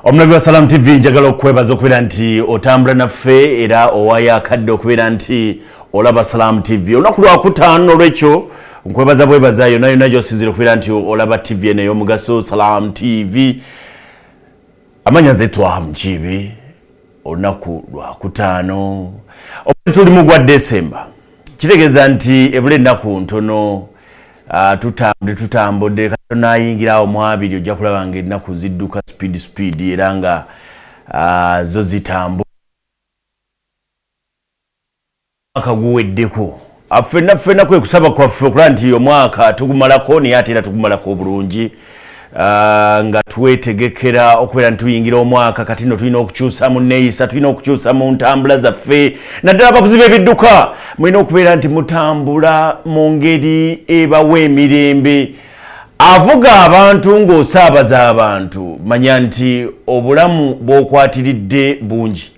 Omulabi wa Salam TV njagala okwebaza okubeera nti otambula naffe era owaya akadde okubeera nti olaba Salam TV. Olunaku lwakutaano olwekyo nkwebaza bwebaza yonna gy'osinzira okubeera nti olaba TV eno ey'omugaso Salam TV. Amanya nze Twaha Mukiibi. Olunaku lwakutaano tuli mu gwa Desemba. Kitegeeza nti ebula ennaku ntono tutambudde katona ayingirawo mu abiri ojja kulaba ng'ennaku zidduka speed era nga zo zitambula mwaka guweddeko. Ffenna kwe kusaba kwaffe okulaba nti omwaka tugumalako naye ate era tugumalako obulungi nga twetegekera okubeera nti tuyingira omwaka kati nno tulina okukyusa mu nneeyisa, tulina okukyusa mu ntambula zaffe, naddala abavuzi b'ebidduka mulina okubeera nti mutambula mu ngeri ebawa emirembe. Avuga abantu ng'osaabaza abantu, manya nti obulamu bw'okwatiridde bungi.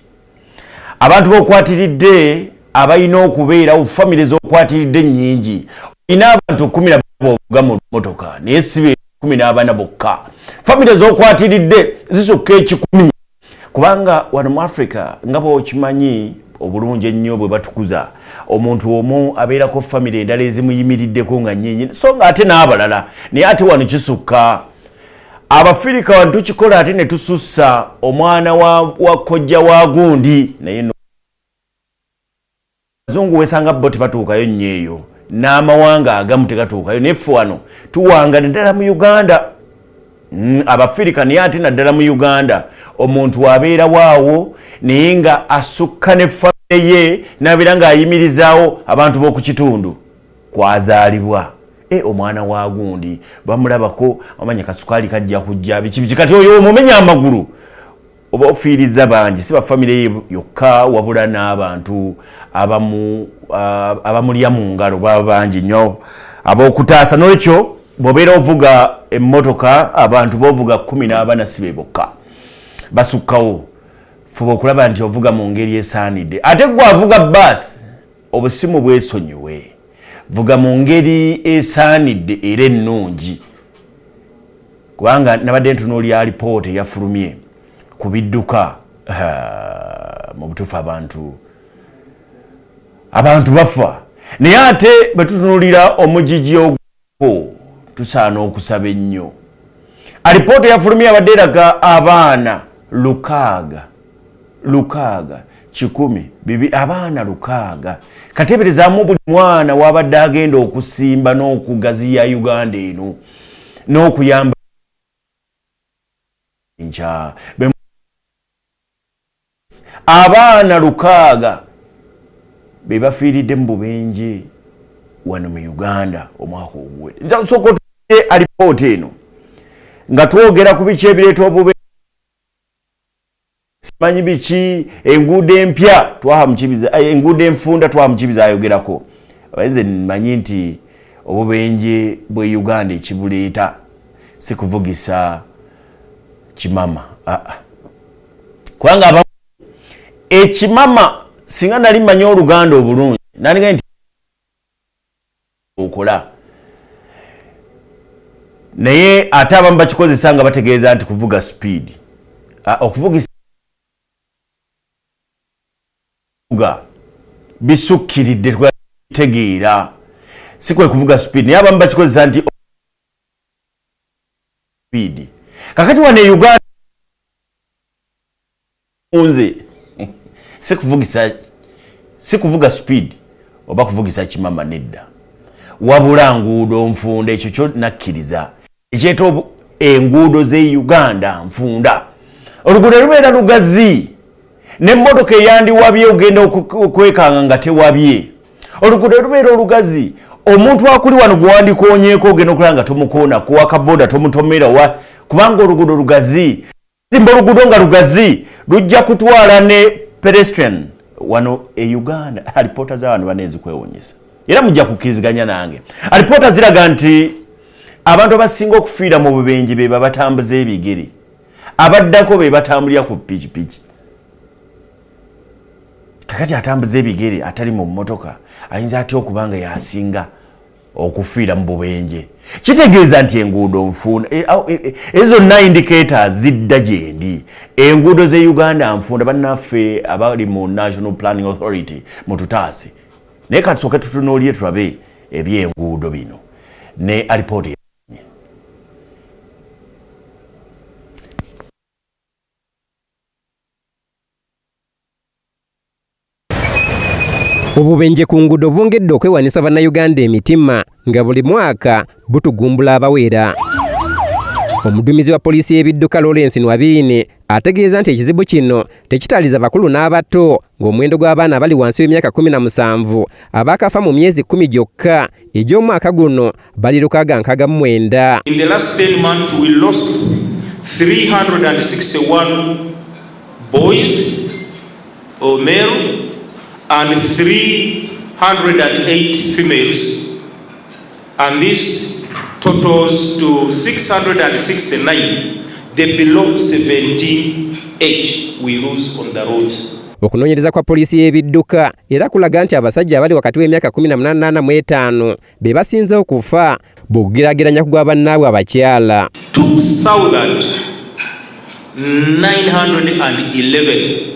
Abantu b'okwatiridde abalina okubeerawo, famire z'okwatiridde nnyingi. Olina abantu 10 b'ovuga mu mmotoka naye si 14 bokka. Famire z'okwatiridde zisukka 10 kubanga wano mu Africa nga bw'okimanyi obulungi ennyo bwe batukuza omuntu omu abeerako famire endala ezimuyimiriddeko nga nnyingi so nga ate n'abalala naye ate wano kisukka. Abafirika wano tukikola ate ne tusussa omwana wa kojja wa gundi naye abazungu wesanga bo tebatuukayo nnyo eyo n'amawanga agamu tegatuukayo naye ffe wano tuwanga naddala mu Uganda. Abafirika naye ate naddala mu Uganda omuntu abeera waawo naye nga asukka ne famire ye n'abeera ng'ayimirizaawo abantu b'oku kitundu kwazaalibwa. Omwana wa gundi bamulabako amanya kasukaali kajja kujja biki kati oyo omumenya amagulu oba ofiiriza bangi si bafamire ye yokka wabula n'abantu abamulya mu ngalo baba bangi nnyo ab'okutaasa. N'ekyo bw'obeera ovuga emmotoka abantu b'ovuga 14 si be bokka basukkawo. Fuba okulaba nti ovuga mu ngeri esaanidde. Ate gwe avuga bbaasi obusimu bwesonyiwe, vuga mu ngeri esaanidde era ennungi. Kubanga nabadde ntunuulira alipoota eyafulumye ku bidduka mu butuufu abantu bafa naye ate bwe tutunuulira omugigi ogwo tusaana okusaba ennyo. Alipoota eyafulumye abadde eraga abaana 600 abaana 600. Kateberezaamu buli mwana wabadde agenda okusimba n'okugaziya Uganda eno n'okuyamba abaana 600 be bafiiridde mu bubenje wano mu Uganda omwaka oguwedde. Nja nsooka otutte alipoota eno nga twogera ku biki ebireeta obubenje, simanyi biki, enguudo empya Twaha Mukiibi, enguudo enfunda Twaha Mukiibi ayogerako. Abayizi mmanyi nti obubenje bwe Uganda ekibuleeta si kuvugisa kimama. Kubanga ekimama singa nali mmanyi Oluganda obulungi nandinga nti okola naye ate abamu bakikozesa nga bategeeza nti kuvuga speed. Okuvugisa bisukkiridde twitegeera si kwe kuvuga speed naye abamu bakikozesa nti speed. Kakati wano e Uganda nze si kuvuga speed oba kuvugisa kimama nedda wabula nguudo nfunda ekyo kyo nakkiriza ekyeeta enguudo z'e Uganda nfunda. Oluguudo lubeera lugazi n'emmotoka eyandiwabye ogenda okwekanga nga tewabye. Oluguudo lubeera olugazi omuntu akuli wano gwewandikoonyeeko ogenda okulaba nga tomukoona kuwakaboda tomutomera kubanga oluguudo lugazi. Simba oluguudo nga lugazi lujja kutwala ne pedestrian wano e Uganda. Alipoota z'abantu baneezi kwewuunyisa era mujja kukkiriziganya nange. Alipoota ziraga nti abantu abasinga okufiira mu bubenje be batambuza ebigere, abaddako be batambulira ku pikipiki. Kakati atambuza ebigere atali mu mmotoka ayinza atya okubanga yasinga okufiira mu bubenje kitegeeza nti enguudo nfunda ezo 9 indicators zidda gyendi enguudo ze Uganda nfunda bannaffe abali mu National Planning Authority mututaase naye katusooke tutunuulire tulabe ebyenguudo bino ne alipooti Obubenje ku nguudo bwongedde okwewanisa bannayuganda emitima nga buli mwaka butugumbula abawera. Omuduumizi wa poliisi y'ebidduka Lawrence Nwabiine ategeeza nti ekizibu kino tekitaliza bakulu n'abato ng'omuwendo gw'abaana abali wansi w'emyaka 17 abaakafa mu myezi 10 gyokka egy'omwaka guno bali 669. In the last 10 months we lost 361 boys or male and 308 females, and this totals to 669 the below 17 age we lose on the roads. Okunoonyereza kwa poliisi y'ebidduka era kulaga nti abasajja abali wakati w'emyaka 18 be basinze okufa bw'okugerageranya ku gwa bannaabwe abakyala. 2,911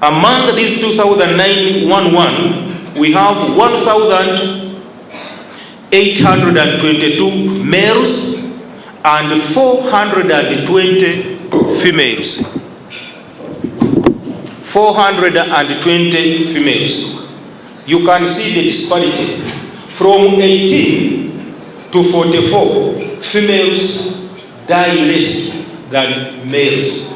among these 2,911, we have 1,822 males and 420 females. 420 females. You can see the disparity. From 18 to 44, females die less than males.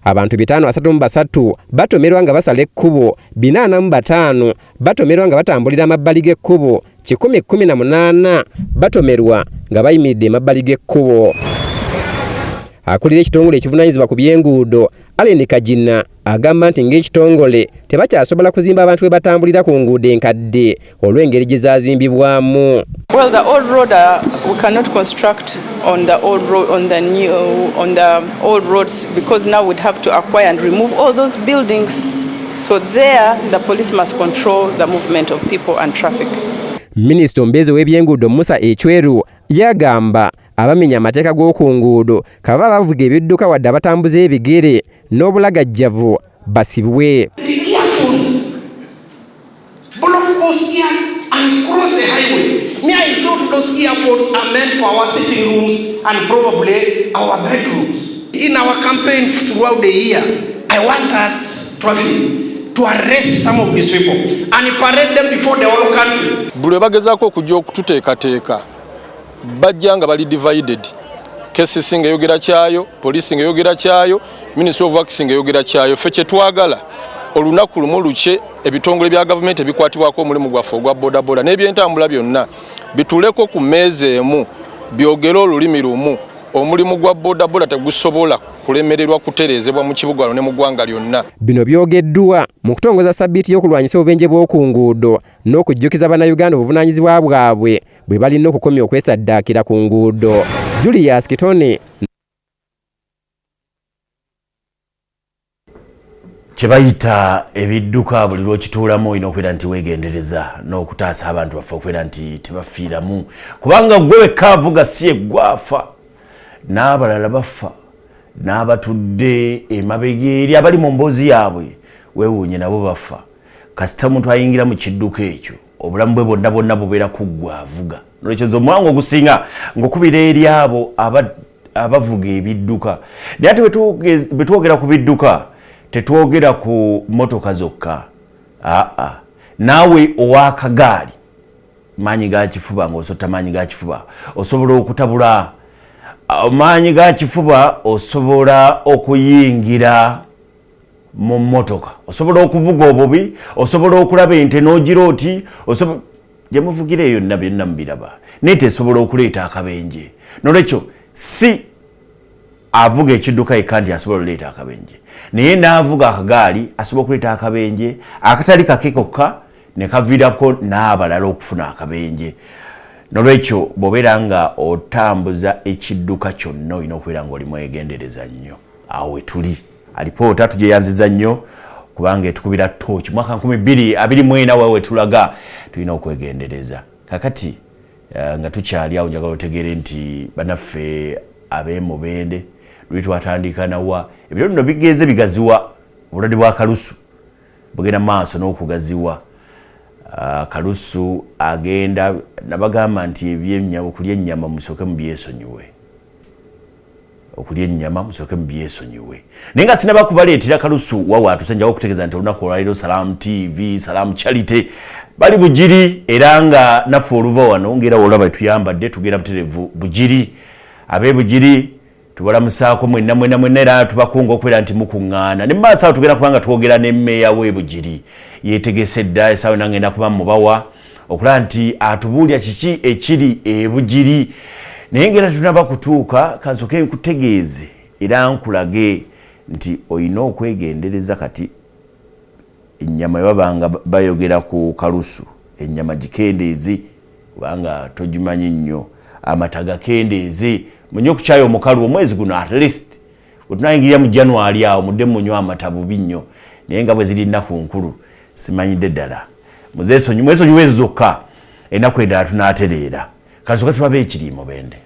Abantu 533 batomerwa nga basala ekkubo, 405 batomerwa nga batambulira amabbali g'ekkubo, 118 batomerwa nga bayimiridde emabbali g'ekkubo. Akulira ekitongole ekivunaanyizibwa ku by'enguudo Allen Kagina agamba nti ng'ekitongole tebakyasobola kuzimba abantu we batambulira ku nguudo enkadde olw'engeri gye zaazimbibwamu. Well, the old road we cannot construct on the old road on the old roads because now we'd have to acquire and remove all those buildings. So there the police must control the movement of people and traffic. Minisita omubeezi w'ebyenguudo Musa Echweru yagamba abamenya amateeka g'oku nguudo kaba bavuga ebidduka wadde abatambuza ebigere n'obulagajjavu basibwe. And cross the highway. Me, I thought those earphones are meant for our sitting rooms and probably our bedrooms. In our campaign throughout the year, I want us to arrest some of these people and parade them before the whole country. Buli bagezako kujja okututeekateeka bajja nga bali divided. KCC ng'eyogera kyayo, poliisi ng'eyogera kyayo, Ministry of Works ng'eyogera kyayo. Ffe kye twagala olunaku lumu luke ebitongole bya gavumenti ebikwatibwako omulimu gwaffe ogwa bodaboda n'ebyentambula byonna bituleko ku mmeeza emu byogera olulimi lumu. Omulimu gwa bodaboda tegusobola kulemererwa kutereezebwa mu kibuga ne mu ggwanga lyonna. Bino byogeddwa mu kutongoza sabbiiti y'okulwanyisa obubenje bw'oku nguudo n'okujjukiza bannayuganda obuvunaanyizibwa bwabwe bwe balina okukomya okwesaddaakira ku nguudo. Julius Kitone. Chebayita ebidduka buli lw'okituulamu olina okubeera nti weegendereza n'okutaasa abantu baffe okubeera nti tebafiiramu kubanga gwe wekka avuga si eggwafa n'abalala bafa n'abatudde emabega eri abali mu mboozi yaabwe weewuunye nabo bafa kasita omuntu ayingira mu kidduka ekyo obulamu bwe bonna bonna bubeera ku ggwe avuga nolwekyo omulango ogusinga ng'okubira eri abo abavuga ebidduka naye ate bwe twogera ku bidduka tetwogera ku motoka zokka. Naawe ow'akagaali maanyi ga kifuba ng'osotta maanyi ga kifuba osobola okutabula maanyi ga kifuba osobola okuyingira mu motoka osobola okuvuga obubi osobola okulaba ente n'ogira oti gye muvugira eyo nna byonna mubiraba naye tesobola okuleeta akabenje nolwekyo si avuga ekidduka yekka nti asobola okuleeta akabenje naye n'avuga akagaali asobola okuleeta akabenje akatali kake kokka ne kaviirako n'abalala okufuna akabenje. Nolwekyo bw'obeera nga otambuza ekidduka kyonna olina okubeera ng'oli mwegendereza nnyo. Awo we tuli alipoota tugyeyanziza nnyo kubanga etukubira torch mwaka 2024 wewe tulaga tulina okwegendereza kakati nga tukyali awo njagala otegere nti banaffe ab'emubende lwe twatandika nawa ebiro bino bigeze bigaziwa obulwadde bwa kalusu bugenda maaso n'okugaziwa kalusu agenda nabagamba nti eby'ennyama okulya ennyama musooke mu byesonyiwe okulya ennyama musooke mu byesonyiwe naye nga sinaba kubaleetera kalusu wawaatuse njawo okutegeeza nti olunaku olwaliro Salamu TV Salamu Charity bali Bugiri era nga naffe oluva wano ngera olaba tuyambadde tugenda buterevu Bugiri abe Bugiri tubalamusaako mwenna era tubakunga okubeera nti mukuŋŋaana ne maaso awo tugenda kubanga twogera ne mmeeya w'e Bugiri yeetegese dda esaawa nangenda kuba mubawa okulaba nti atubuulya kiki ekiri e Bugiri naye ngera tunaba kutuuka kansoke nkutegeeze era nkulage nti olina okwegendereza kati ennyama babanga bayogera ku kalusu ennyama gikendeezi kubanga togimanyi nnyo amata gakendeezi munyo okukyaya omukalu omwezi guno at least wetunayingirira mu January awo mudde munywa amata bubi nnyo naye nga bwe ziri nnaku nkulu simanyidde ddala mwesonyiwe ezo zokka ennaku endala tunaatereera kasooka tulabe ekiriimo bende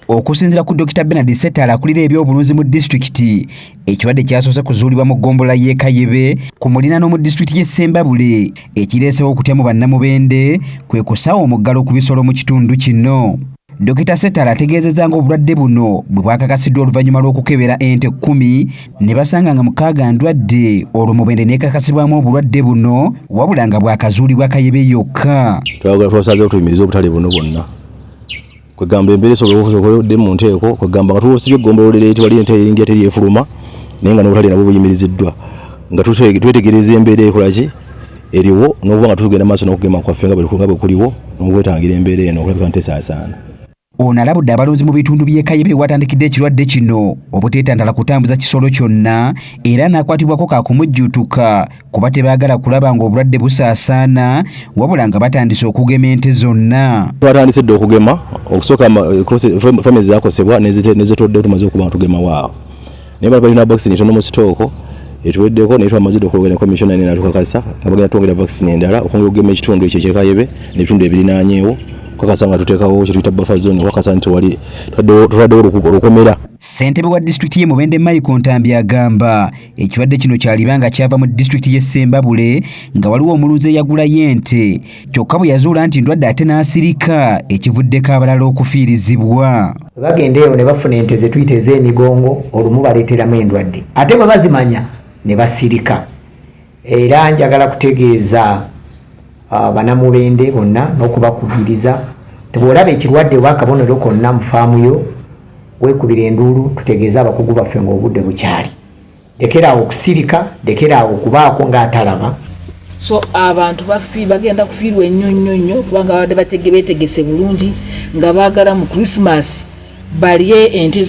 okusinziira ku Dr. Bernard Settala akulira ebyobulunzi mu disitulikiti ekirwadde kyasoose kuzuulibwa mu ggombolola y'e Kayebe ku muliraano mu disitulikiti y'e Ssembabule ekireesewo okutya mu bannamubende kwe kusaawa omuggalo ku bisolo mu kitundu kino. Dr. Settala ategeezezza nga obulwadde buno bwe bwakakasiddwa oluvannyuma lw'okukebera ente 10 ne basanga nga 6 ndwadde olwo mubende neekakasibwamu obulwadde buno wabula nga bwakazuulibwa Kayebe yokka. Twagala twasazeewo tuyimirize obutale buno bwonna kwegamba embeera esobola mu nteeko kwegamba nga tuwosibye eggombolola eyitibwa ente eyingira teryefuluma naye nga n'obutale nabwo buyimiriziddwa nga twetegereza embeera ekolaki eriwo n'okuba nga tugenda maaso n'okugema kwaffe nga bwe kuliwo n'okwetangira embeera eno okulabika ntesaasaana. Ono alabudde abalunzi mu bitundu by'e Kayebe watandikidde ekirwadde kino obuteetantala kutambuza kisolo kyonna era n'akwatibwako kaakumujjuutuka kuba tebaagala kulaba ng'obulwadde busaasaana wabula nga batandise okugema ente zonna. Twatandise dde okugema okusooka famire zakosebwa nezitodde tumaze okuba nga tugema waawo naye bali balina vaccine etono mu sitooko etuweddeko naye twamazidde okwogera ne commissioner n'atukakasa nga bagenda twongera vaccine endala okwongera okugema ekitundu ekyo eky'e Kayebe n'ebitundu ebirinaanyeewo kakasa nga tuteekawo kyetuyita buffer zone wakasa nti wali tutaddewo olukomera. Ssentebe wa disitulikiti y'e Mubende Michael Ntambi agamba ekirwadde kino kyalibanga kyava mu disitulikiti y'e Ssembabule nga waliwo omulunzi eyagula y'ente kyokka bwe yazuula nti ndwadde ate n'asirika ekivuddeko abalala okufiirizibwa. Bagenda eyo ne bafuna ente ze tuyita ez'emigongo olumu baleeteramu endwadde ate bwe bazimanya ne basirika era njagala kutegeeza banamubende bonna n'okubakubiriza tebwolaba ekirwadde wakabonero konna mu faamu yo weekubira enduulu tutegeeza abakugu baffe ng'obudde bukyali lekeraawo okusirika lekeraawo okubaako ng'atalaba. So abantu bagenda kufiirwa ennyo nnyo kubanga babadde beetegese bulungi nga baagala mu Christmas balye ente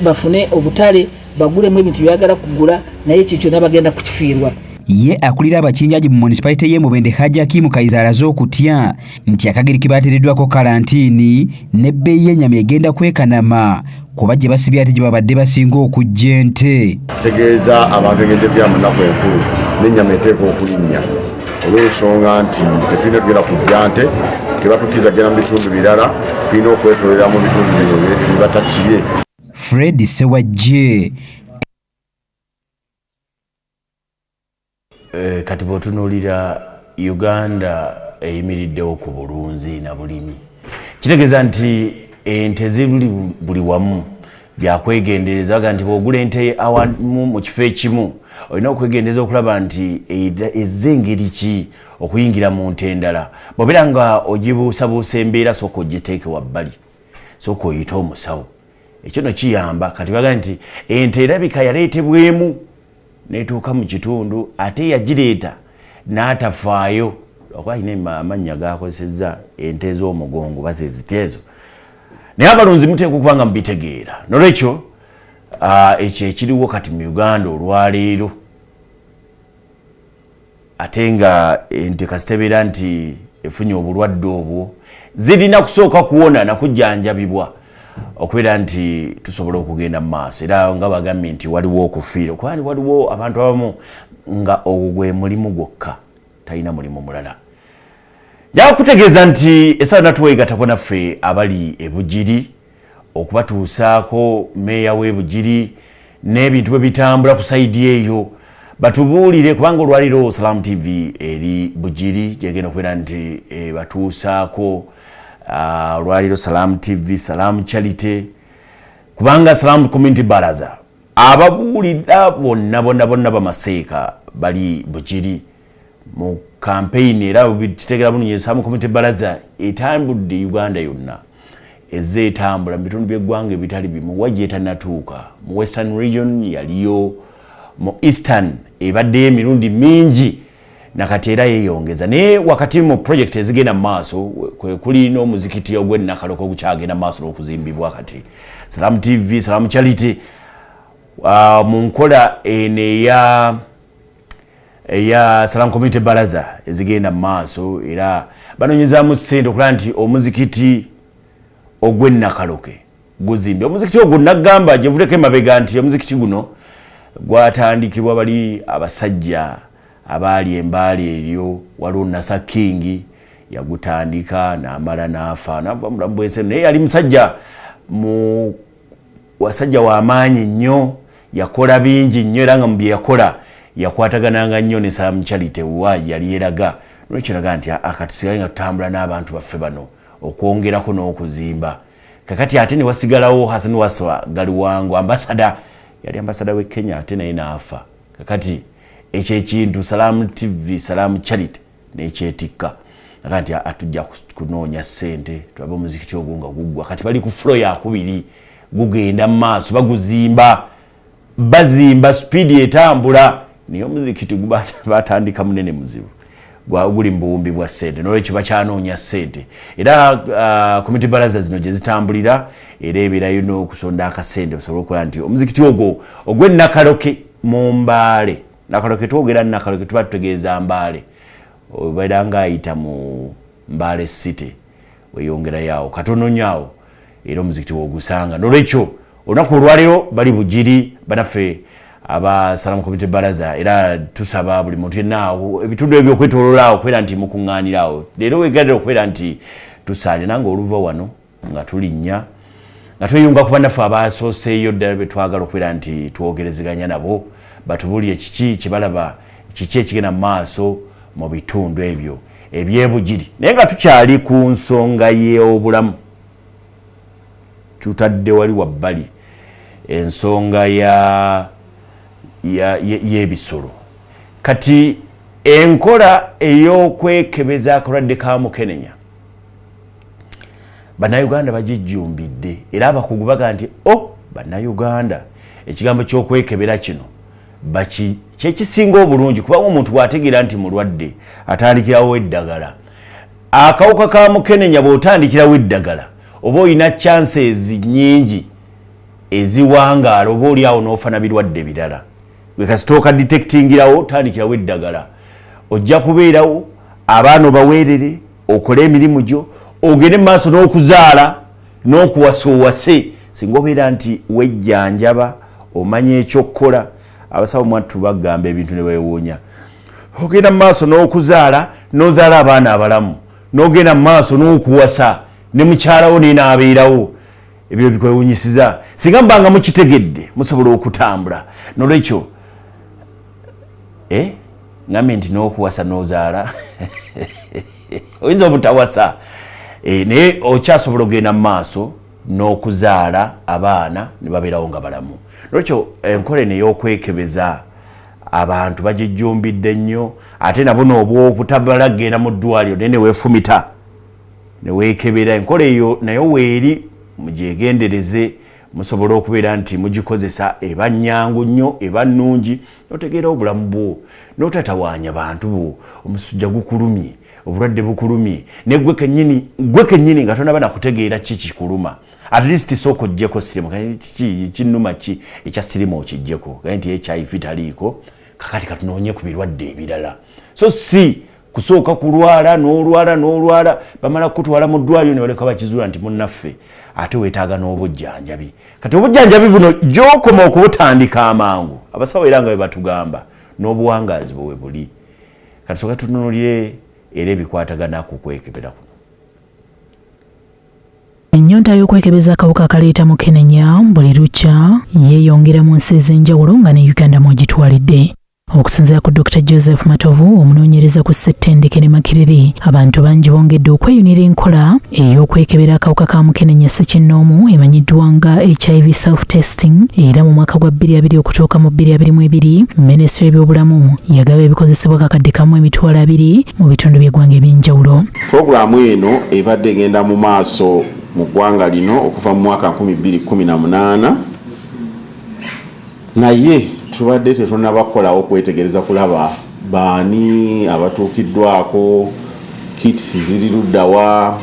bafune obutale bagulemu ebintu byagala kugula naye ekyo kyonna bagenda kukifiirwa. Ye akulira abakinjaji mu municipality y'e Mubende Hajji Hakimu Kayiza alaze okutya nti akagiri kibateereddwako kalantiini n'ebbeeyi y'ennyama egenda kwekanama kuba gye basibye ate gye babadde basinga okujja ente. Tegeeza abantu engende byamu nnaku enkulu n'ennyama eteeka okulinnya olw'ensonga nti tetulina tugenda kujja nte tebatukkiriza genda mu bitundu birala tulina okwetolera mu bitundu bino bibatasibye. Fred Sewajje. Kati bw'otunuulira Uganda eyimiriddewo ku bulunzi na bulimi kitegeeza nti ente ziri buli wamu byakwegendereza aga nti bw'ogula ente awamu mu kifo ekimu olina okwegendereza okulaba nti ezze engeri ki okuyingira mu nte endala bw'obeera nga ogibuusabuusa embeera sooka ogiteeke wabbali sooka oyite omusawo ekyo no kiyamba kati baga nti ente erabika yaleetebwemu netuuka mu kitundu ate yagireeta n'atafaayo okuba alina amannya gakozesezza ente z'omugongo bazeziteezo naye abalunzi muteeka okuba nga mubitegeera nolwekyo ekyo ekiriwo kati mu Uganda olwaleero ate nga ente kasitebeera nti efunye obulwadde obwo zirina kusooka kuwona nakujjanjabibwa okubeera nti tusobola okugenda mu maaso era nga bagambye nti waliwo okufiira kwani waliwo abantu abamu nga ogwe mulimu gwokka talina mulimu mulala jakutegeeza nti essaawa natuweegatako naffe abali e Bugiri okubatuusaako meeya w'e Bugiri n'ebintu bwe bitambula ku sayidi eyo batubuulire kubanga olwaliro Salaam TV eri Bugiri gyegenda okubeera nti batuusaako olwaliro Salaam TV Salaam Charity kubanga Salaam Community Baraza ababuulira bonna bamaseeka bali Bugiri mu campaign era bitegera bulungi Salaam Community Baraza etambudde Uganda yonna ezze etambula mu bitundu by'eggwanga ebitali bimu wajja etanatuuka mu Western Region yaliyo mu Eastern ebadde emirundi mingi nakati era yeyongeza naye wakati mu project ezigenda maaso kuli n'omuzikiti ogw'ennakaloko ogukyagenda maaso n'okuzimbibwa kati Salaam TV Salaam Charity mu nkola ene eya Salaam Community Baraza ezigenda maaso era banonyezaamu ssente okulaba nti omuzikiti ogw'ennakaloke guzimbe omuzikiti ogwo nagamba gyevuleko emabega nti omuzikiti guno gwatandikibwa bali abasajja abaali embaali eryo waliwo Nasa King yagutandika n'amala n'afa n'ava mulamu bwense naye yali musajja mu wasajja w'amaanyi nnyo yakola bingi nnyo era nga mu bye yakola yakwatagananga nnyo ne Salaam Charity wa yali eraga n'ekiraga nti akatusigale nga tutambula n'abantu baffe bano okwongerako n'okuzimba kakati ate ne wasigalawo Hassan Waswa Galiwango ambassador yali ambassador w'e Kenya ate naye n'afa kakati ekyo ekintu Salaam TV Salaam Charity n'ekyetikka kakati atujja kunoonya ssente tulabe omuzikiti ogwo nga guggwa kati bali ku floor yakubiri gugenda mu maaso baguzimba bazimba speed etambula niyo omuzikiti batandika munene muzibu guli mbuwumbi bwa ssente n'olwekyo bakyanoonya ssente era community baraza zino gye zitambulira era ebeerayo n'okusonda akasente basobole okukola nti omuzikiti ogwo ogw'ennakaloke mu Mbaale nakaloke twogera nakaloke tuba tutegeeza Mbaale obeera ng'ayita mu Mbaale City weyongera yawo katono nnyo era omuzikiti w'ogusanga n'olwekyo olunaku olwaliro bali Bugiri banaffe aba Salaam Community Baraza era tusaba buli muntu yenna ebitundu ebyo okwetoololaawo okubeera nti mukuŋŋaaniraawo leero weegalira okubeera nti tusaale nange oluva wano nga tulinnya nga tweyunga ku bannaffe abasooseeyo ddala be twagala okubeera nti twogerezeganya nabo batubuulire kiki kye balaba kiki ekigenda mu maaso mu bitundu ebyo eby'e Bugiri naye nga tukyali ku nsonga y'obulamu tutadde wali wabbali ensonga y'ebisolo kati enkola ey'okwekebeza akalwadde ka mukenenya bannayuganda bagijjumbidde era abakugu baga nti bannayuganda ekigambo ky'okwekebera kino kyekisinga obulungi kubanga omuntu bw'ategeera nti mulwadde atandikirawo eddagala akawuka ka mukenenya bw'otandikirawo eddagala oba olina chances nnyingi eziwangaala oba oli awo n'ofana birwadde birala gwe kasitooka detectingirawo tandikirawo eddagala ojja kubeerawo abaana obaweerere okole emirimu gyo ogende mu maaso n'okuzaala n'okuwasa owase singa obeera nti wejjanjaba omanya ekyokkola abasawo mwattu bagamba ebintu ne beewuunya ogenda mu maaso n'okuzaala n'ozaala abaana abalamu n'ogenda mu maaso n'okuwasa ne mukyalawo n'enaabeerawo ebyo bikwewunyisiza singa mbanga mukitegedde musobola okutambula n'olwekyo ngambe nti n'okuwasa n'ozaala oyinza obutawasa naye okyasobola okugenda mu maaso n'okuzaala abaana ne babeerawo nga balamu n'olwekyo enkola eno ey'okwekebeza abantu bagijjumbidde nnyo ate nabo n'obwobutabala kgenda mu ddwaliro naye neweefumita neweekebera enkola eyo naye weeri mugyegendereze musobole okubeera nti mugikozesa eba nnyangu nnyo eba nnungi n'otegeera obulamu bwo n'otatawaanya bantu bo omusujja gukulumye obulwadde bukulumye ne gwe kennyini nga tonaba nakutegeera ki kikuluma at least sooka oggyeko sirimu kinnuma ki ekya sirimu okiggyeko gaye nti HIV taliiko kakati katunoonye ku birwadde ebirala so si kusooka kulwala n'olwala bamala kutwala mu ddwaliro ne baleka bakizuula nti munnaffe ate weetaaga n'obujjanjabi. Kati obujjanjabi buno gy'okoma okubutandika amangu abasawo era nga bwe batugamba n'obuwangaazi bwe buli. Kati soka tutunuulire era ebikwatagana ku kwekebera kuno. Ennyonta y'okwekebeza akawuka akaleeta mukenenya buli lukya yeeyongera mu nsi ez'enjawulo nga ne Uganda mw'ogitwalidde. Okusinziira ku Dr. Joseph Matovu, omunoonyereza ku ssettendekero Makerere, abantu bangi bongedde okweyunira enkola ey'okwekebera akawuka ka mukenenya ssekinnoomu emanyiddwa nga HIV self-testing, era mu mwaka gwa 2020 okutuuka mu 2022 minisitule y'ebyobulamu yagaba ebikozesebwa kakadde kamu emitwalo 2 mu bitundu by'eggwanga eby'enjawulo. Pulogulaamu eno ebadde egenda mu maaso mu ggwanga lino okuva mu mwaka 2018 naye tubadde tetunabakolawo okwetegereza kulaba baani abatuukiddwako, kits ziri luddawa,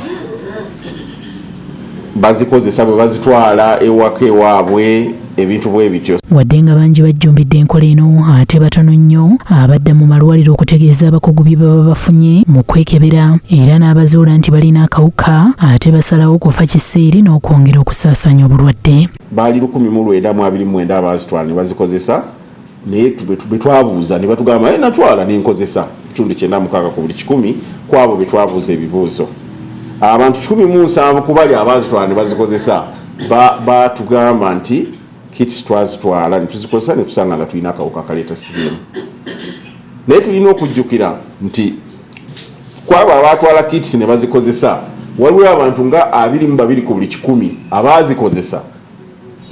bazikozesa bwe bazitwala ewaka ewaabwe, ebintu bwe bityo. Wadde nga bangi bajjumbidde enkola eno, ate batono nnyo abadda mu malwaliro okutegeeza abakugu bye baba bafunye mu kwekebera, era n'abazuula nti balina akawuka ate basalawo okufa kiseeri n'okwongera okusaasaanya obulwadde. Baali 1929 abazitwala ne bazikozesa, naye bwe twabuuza ne batugamba natwala n'enkozesa kitundu 96 ku buli 100 kwabo be twabuuza ebibuuzo. Abantu 107 ku bali abazitwala ne bazikozesa batugamba nti kits twazitwala ne tuzikozesa ne tusanga nga tulina akawuka akaleeta siriimu. Naye tulina okujjukira nti kwabo abatwala kits ne bazikozesa waliwo abantu nga 22 ku buli 100 abazikozesa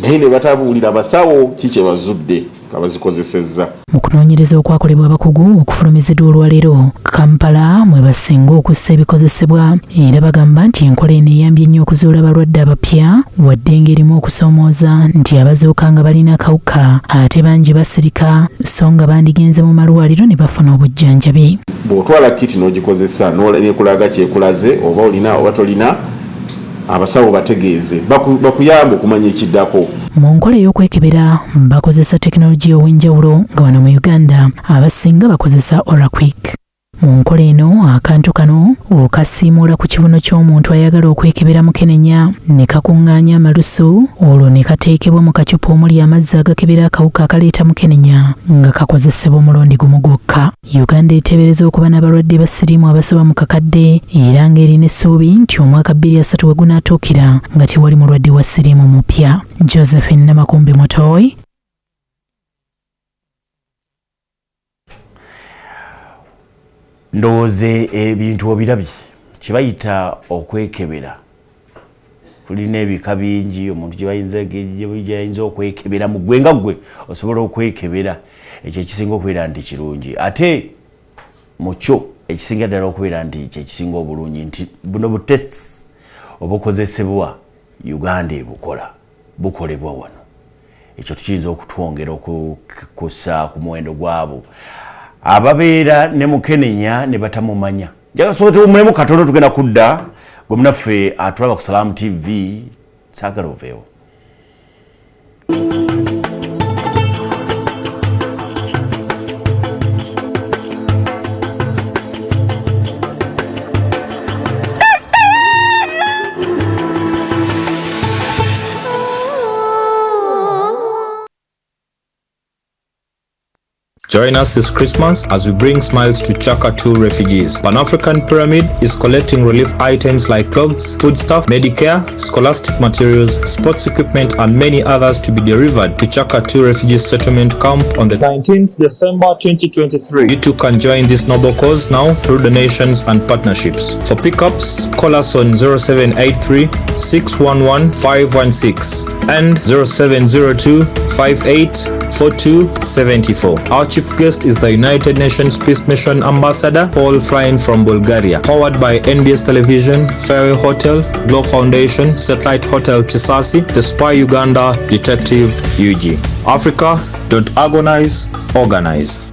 naye ne batabuulira basawo kikye bazudde abazikozesezza. Mu kunoonyereza okwakolebwa abakugu okufulumiziddwa olwaleero, Kampala mwe basinga okussa ebikozesebwa, era bagamba nti enkola eno eyambye nnyo okuzuula abalwadde abapya, wadde ng'erimu okusoomooza nti abazuuka nga balina akawuka ate bangi basirika so nga bandigenze mu malwaliro ne bafuna obujjanjabi. Bw'otwala kiti n'ogikozesa n'ekulaga kyekulaze oba olina oba tolina, abasawo bategeeze bakuyamba okumanya ekiddako. Mu nkola ey'okwekebera bakozesa tekinologiya ow'enjawulo nga wano mu Uganda abasinga bakozesa Oraquick. Mu nkola eno akantu kano okasiimuula ku kibuno ky'omuntu ayagala okwekebera mukenenya ne kakuŋŋaanya amalusu, olwo ne kateekebwa mu kacupa omuli amazzi agakebera akawuka akaleeta mukenenya nga kakozesebwa omulundi gumu gwokka. Uganda eteebereza okuba n'abalwadde basiriimu abasoba mu kakadde, era ng'erina essuubi nti omwaka 2030 we gunaatuukira nga tewali mulwadde wa siriimu mupya. Josephine Namakumbi Motoyi. Ndowooze ebintu obirabye kibayita okwekebera. Tulina ebika bingi, omuntu gy'ayinza okwekebera mu ggwe nga ggwe osobola okwekebera, ekyo ekisinga okubeera nti kirungi. Ate mu kyo ekisinga ddala okubeera nti kyekisinga obulungi nti buno butests obukozesebwa Uganda ebukola bukolebwa wano. Ekyo tukiyinza okutwongera okukusa ku muwendo gwabo ababeera ne mukenenya ne batamumanya. Njaga sote umulemu katono tugenda kudda gwe munaffe atulaba ku Salaam TV saagala oveewo. Join us this Christmas as we bring smiles to Chaka 2 refugees. Pan-African Pyramid is collecting relief items like clothes, foodstuff, Medicare, scholastic materials, sports equipment, and many others to be delivered to Chaka 2 Refugee Settlement Camp on the 19th December 2023. You too can join this noble cause now through donations and partnerships. For pickups, call us on 0783 611 516 and 0702 58 4274. Our chief guest is the United Nations Peace Mission Ambassador Paul Flying from Bulgaria. Powered by NBS Television, Fairway Hotel, Glow Foundation, Satellite Hotel Chisasi, The Spy Uganda, Detective UG. Africa, don't agonize, organize.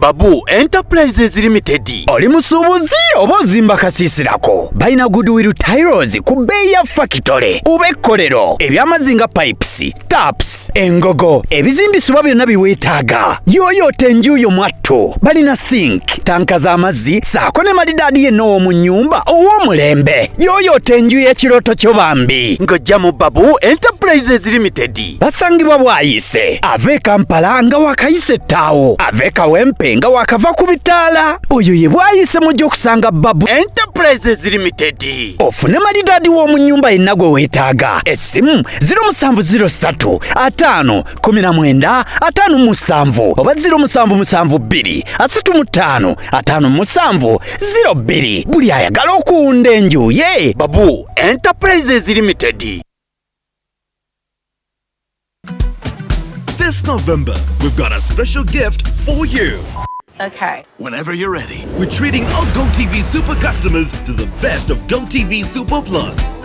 Babu Enterprises Limited. Oli musubuzi oba ozimba kasiisirako. Balina Goodwill Tiles ku bbeeyi ya factory. Ubekkolero ebyamazinga pipes, taps, engogo, ebizimbisibwa byonna biweetaaga. Yooyoote enjuuyo mwattu. Balina sink, tanka z'amazzi, saako ne malidaadi yenna ow'omu nnyumba ow'omulembe. Yooyoote enju y'ekirooto kyo bambi. Ng'ojja mu Babu Enterprises Limited. Basangibwa bwayise. Ave Kampala nga wakayise ttaawo. Ave Kawempe nga wakava ku bitaala. Oyo ye bwayise mujja okusanga Babu Enterprises Limited. Ofune malidaadi w'omu nnyumba yenna gwe weetaaga. Essimu 0703 5 19 57 oba 0772 35 57 02. Buli ayagala okuwunda enju ye Babu Enterprises Limited. This November, we've got a special gift for you. Okay. Whenever you're ready, we're treating our GoTV Super customers to the best of GoTV Super Plus.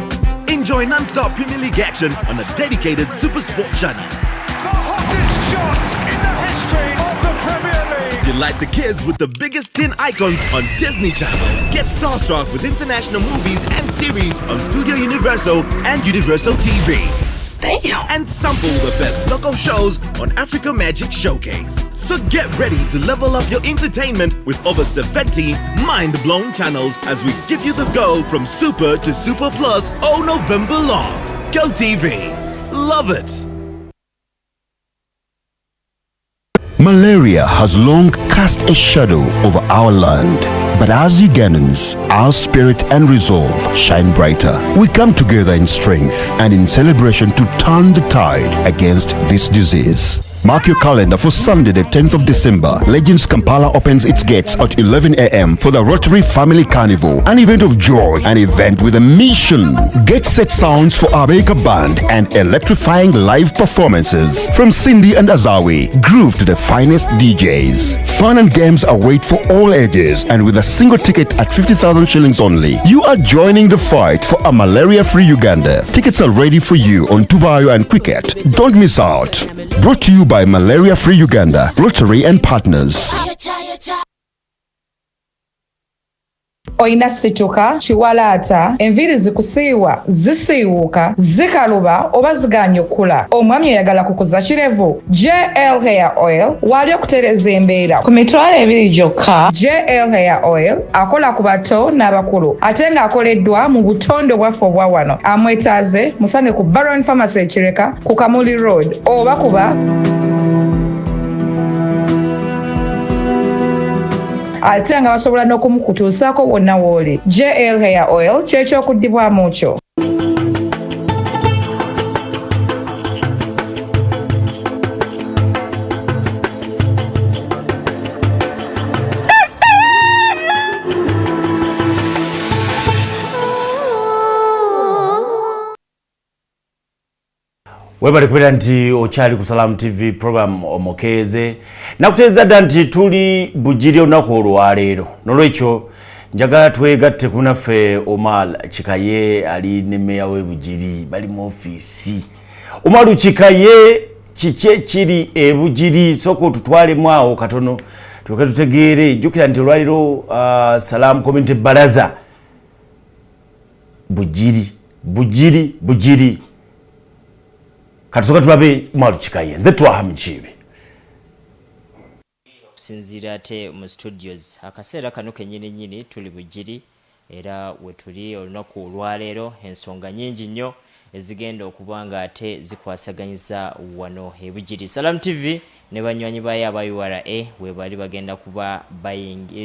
Enjoy non-stop Premier League action on a dedicated Super Sport channel. The hottest shots in the history of the Premier League. Delight the kids with the biggest teen icons on Disney Channel. Get starstruck with international movies and series on Studio Universal and Universal TV. Damn. And sample the best local shows on Africa Magic Showcase. So get ready to level up your entertainment with over 70 mind-blown channels as we give you the go from Super to Super Plus all November long. Go TV. Love it. Malaria has long cast a shadow over our land. But as Ugandans, our spirit and resolve shine brighter. We come together in strength and in celebration to turn the tide against this disease. Mark your calendar for Sunday the 10th of December. Legends Kampala opens its gates at 11 a.m. for the Rotary Family Carnival, an event of joy, an event with a mission. Get set sounds for Abeka Band and electrifying live performances from Cindy and Azawi. Groove to the finest DJs. Fun and games await for all ages, and with a single ticket at 50,000 shillings only. You are joining the fight for a malaria-free Uganda. Tickets are ready for you on Tubayo and Quicket. Don't miss out. Brought to you by Malaria Free Uganda, Rotary and Partners. Oina situka chiwalata enviri zikusiiwa zisiiwuka zikaluba oba ziganya okula omwami oyagala kukuza kirevu JL Hair Oil wali okutereza embeera ku mitwalo 2 gyokka. JL Hair Oil akola ku bato n'abakulu ate ng'akoleddwa mu butondo bwaffe obwa wano. Amwetaaze musane ku Baron Pharmacy Ekireka ku Kamuli Road oba kuba ate nga basobola n'okumukutuusaako wonna w'oli. JL Hair Oil kyekyokuddibwamu kyo. Webali kubira nti okyali ku Salam TV program Omukeeze. Nakutegeeza dda nti tuli Bugiri olunaku olwaleero. Nolwekyo njagala twegatte ku naffe Omar Chikaye ali ne meya w'e Bugiri bali mu ofiisi. Omar Chikaye kiki kiri e Bugiri soko tutwalemu awo katono tutegeere jjukira nti olwaleero Salam Community Baraza Bugiri katusoka tulabe Omar Chikaye nze twaha mukibe kusinziira ate mu studios akaseera kano kennyini tuli Bugiri era we tuli olunaku olwaleero ensonga nyingi nnyo ezigenda okuba nga ate zikwasaganyiza wano e Bugiri. Salam TV ne banywanyi bayo aba URA we bali bagenda kuba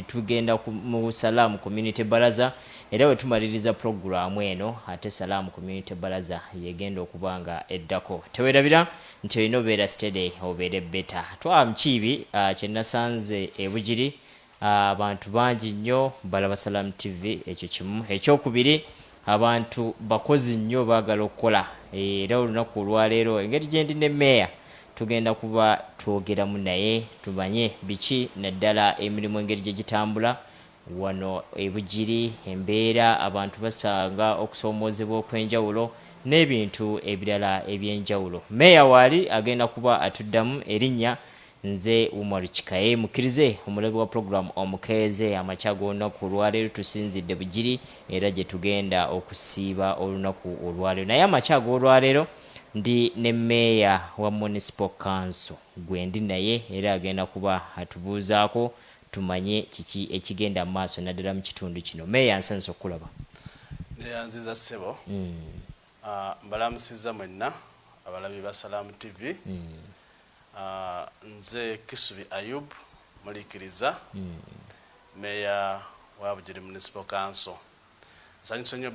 tugenda mu Salam Community Baraza era we tumaliriza programu eno ate Salam Community Baraza yegenda okuba nga eddako. Tewerabira nti olina beera steady obeere beta. Twa mkibi kyenasanze e Bugiri abantu bangi nnyo balaba Salam TV ekyo kimu. Ekyokubiri abantu bakozi nnyo baagala okukola era olunaku olwaleero engeri gye ndi ne meya tugenda kuba twogeramu naye tumanye biki naddala emirimu engeri gye gitambula wano e Bugiri, embeera abantu basanga okusoomoozebwa okw'enjawulo n'ebintu ebirala eby'enjawulo. Meya waali agenda kuba atuddamu erinnya nze Umar Chikaye mukirize omulabi wa program Omukeeze amachago olunaku olwaleero tusinzidde Bugiri era gye tugenda okusiiba olunaku olwaleero naye amachago olwaleero ndi ne meya wa municipal council gwendi naye era agenda kuba atubuuzaako tumanye kiki ekigenda mu maaso naddala mu kitundu kino. Meya nsanso okulaba. Neyanziza ssebo mbalamusizza mwenna abalabi ba Salamu TV. Nze Kisubi Ayub mulikiriza meya wa Bugiri Municipal Council. Nsanyusa nnyo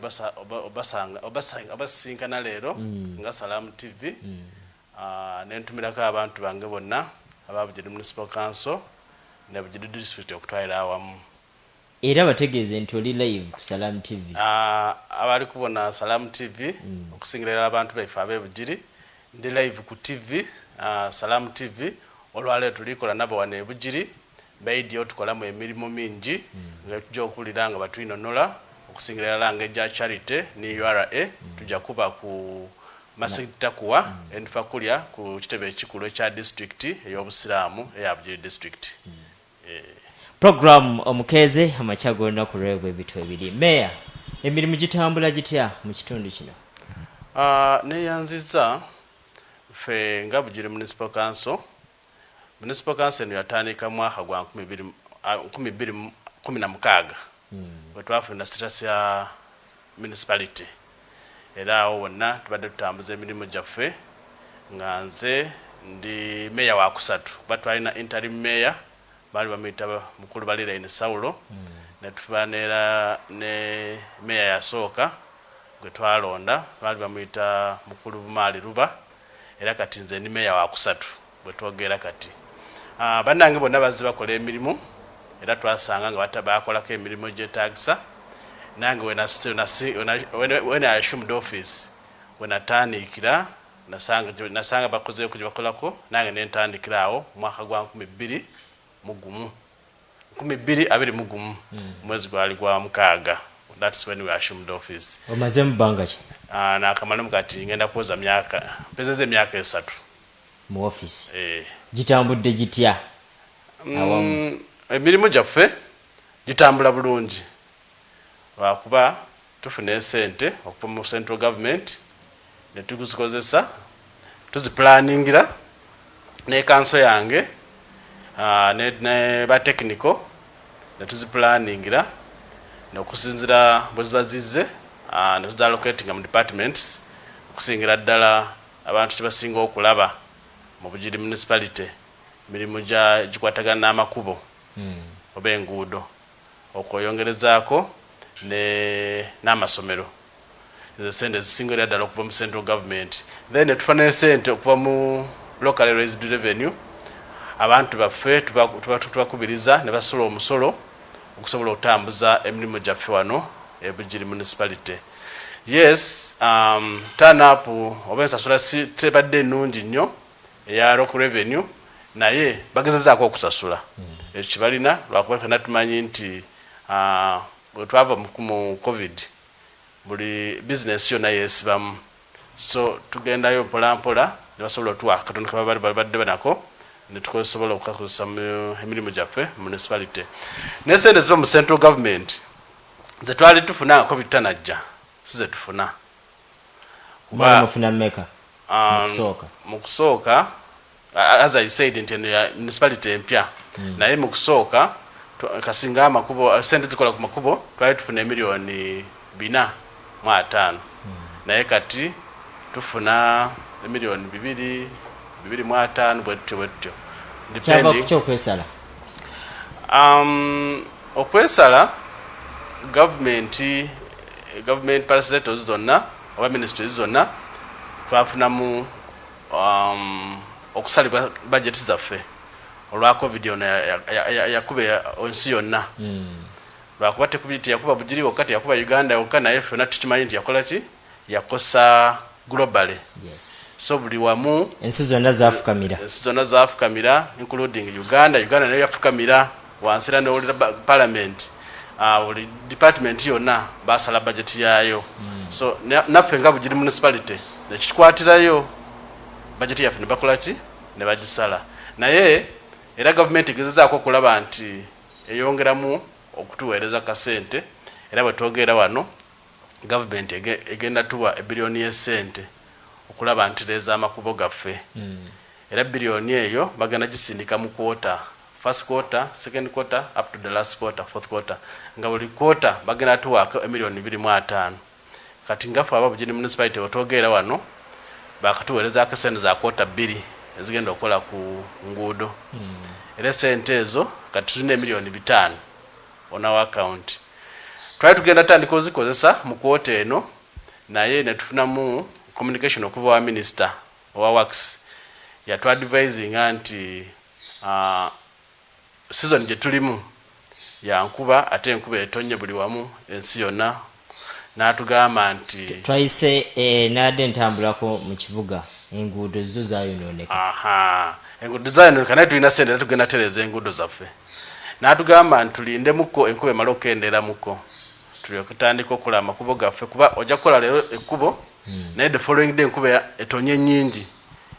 obasinkana leero nga Salamu TV nentumirako abantu bange bonna aba Bugiri Municipal Council ne Bugiri District okutwalira awamu. Era bategeeze nti oli live ku Salamu TV. Abali kubona Salamu TV okusingira abantu baife abe Bugiri ndi live ku TV Salamu TV olwaleero tulikola nabo wane Bugiri baidio tukolamu emirimu mingi nga tujja okulira nga batwinonola okusingira langa eja charity ni URA tujja kuba ku Masitakuwa enfakulya ku kitebe ekikulu ekya district ey'obusiramu eya Bugiri district. Program Omukeeze amachago olunaku olwaleero ebintu ebiri. Meya emirimu gitambula gitya mu kitundu kino? Neyanziza fe nga Bugiri Municipal Council. Municipal Council yatandika mwaka gwa 2016 wetwafuna status ya municipality era awo wonna tubadde tutambuza emirimu gyaffe nga nze ndi meya wa kusatu batwalina interim meya bali bamuyita mukulu Baliraine Saulo ne tufanira ne meya yasooka gwe twalonda bali bamuyita mukulu Bumali Ruba era kati nze ni meya wa kusatu bwe twogera kati. Bannange bonna bazze bakola emirimu era twasanga nga batabakolako emirimu gyetaagisa. Nange when I assumed office when atandikira nasanga bakoze ku bakolako nange nentandikira awo mwaka gwa 2021 mwezi gwali gwa mukaaga. That's when we assumed office. Omaze mbanga ki? Na kamala mukati ngenda kuoza myaka pezeze myaka 3 mu office. Gitambudde gitya? Emirimu gyaffe gitambula bulungi lwakuba tufuna sente okuva mu central government ne tukuzikozesa tuziplaningira ne council yange ne ba technical ne tuziplaningira n'okusinzira bwezibazize ne tuzalocatinga mu departments okusingira ddala abantu kibasinga okulaba mu Bugiri municipality mirimu gikwatagana n'amakubo oba enguudo okuyongerezaako n'amasomero ezo sente zisingira ddala okuva mu central government. Then tufuna sente okuva mu local raised revenue abantu baffe tubakubiriza ne basula omusolo okusobola okutambuza emirimu gyaffe wano e Bugiri municipality. Yes, turn up oba ensasula tebadde ennungi nnyo eya local revenue naye bagezezaako okusasula ekibalina lwakuba fena tumanyi nti bwe twava mu COVID buli business yonna yeesibamu, so tugendayo mpolampola ne basobola otuwa akatundu kabadde banako ne tukosobola okukakozesa mu emirimu gyaffe municipality. N'esente ziva mu central government ze twali tufuna nga COVID tanajja size tufuna. Mufuna mmeka mu kusooka as I said nti municipality empya naye mu kusooka kasinga amakubo sente zikola ku makubo twali tufuna miliyoni 4.5 naye kati tufuna miliyoni 2.5 bwetyo kyava kucho kwesala. Okwesala government parasitos zonna oba ministries zonna twafunamu okusalibwa budget zaffe olwa COVID yakube onsi yonna lwakuba tekubiti yakuba Bugiri wakati yakuba Uganda wokka naye fena tukimanyi nti yakola ki yakosa globally. So buli wamu ensi zonna zaafukamira including Uganda nayo yafukamira wansira ne parliament buli department yonna basala budget yayo. So naffe nga Bugiri municipality nekikwatirayo budget yaffe ne bakola ki ne bagisala naye era government egezezaako okulaba nti eyongeramu okutuweereza kasente era bwe twogera wano government egenda tuwa ebiliyoni y'essente okulaba nti leeza amakubo gaffe era biliyoni eyo bagenda gisindika mu quarter, first quarter, second quarter up to the last quarter, fourth quarter, nga buli quarter bagenda tuwaako emiliyoni 25. kati ngaffe aba Bugiri municipality otwogera wano bakatuweerezaako essente za quarter 2 ezigenda okukola ku nguudo era sente ezo kati tulina emiliyoni 5 on our account. Twali tugenda tandika ozikozesa mu kwota eno naye ne tufunamu communication okuva wa minister owa works yatu advising nti season gye tulimu ya nkuba ate enkuba etonye buli wamu ensi yonna n'atugamba nti twayise nadde entambulako mu kibuga enguudo zo zayonooneka. Enguudo zayonooneka naye tulina sente tugenda tereza enguudo zaffe. N'atugamba nti tulinde muko enkuba emala okendera muko tulyoke tutandika okukola amakubo gaffe kuba ojja kukola leero ekkubo naye the following day enkuba etonye nnyingi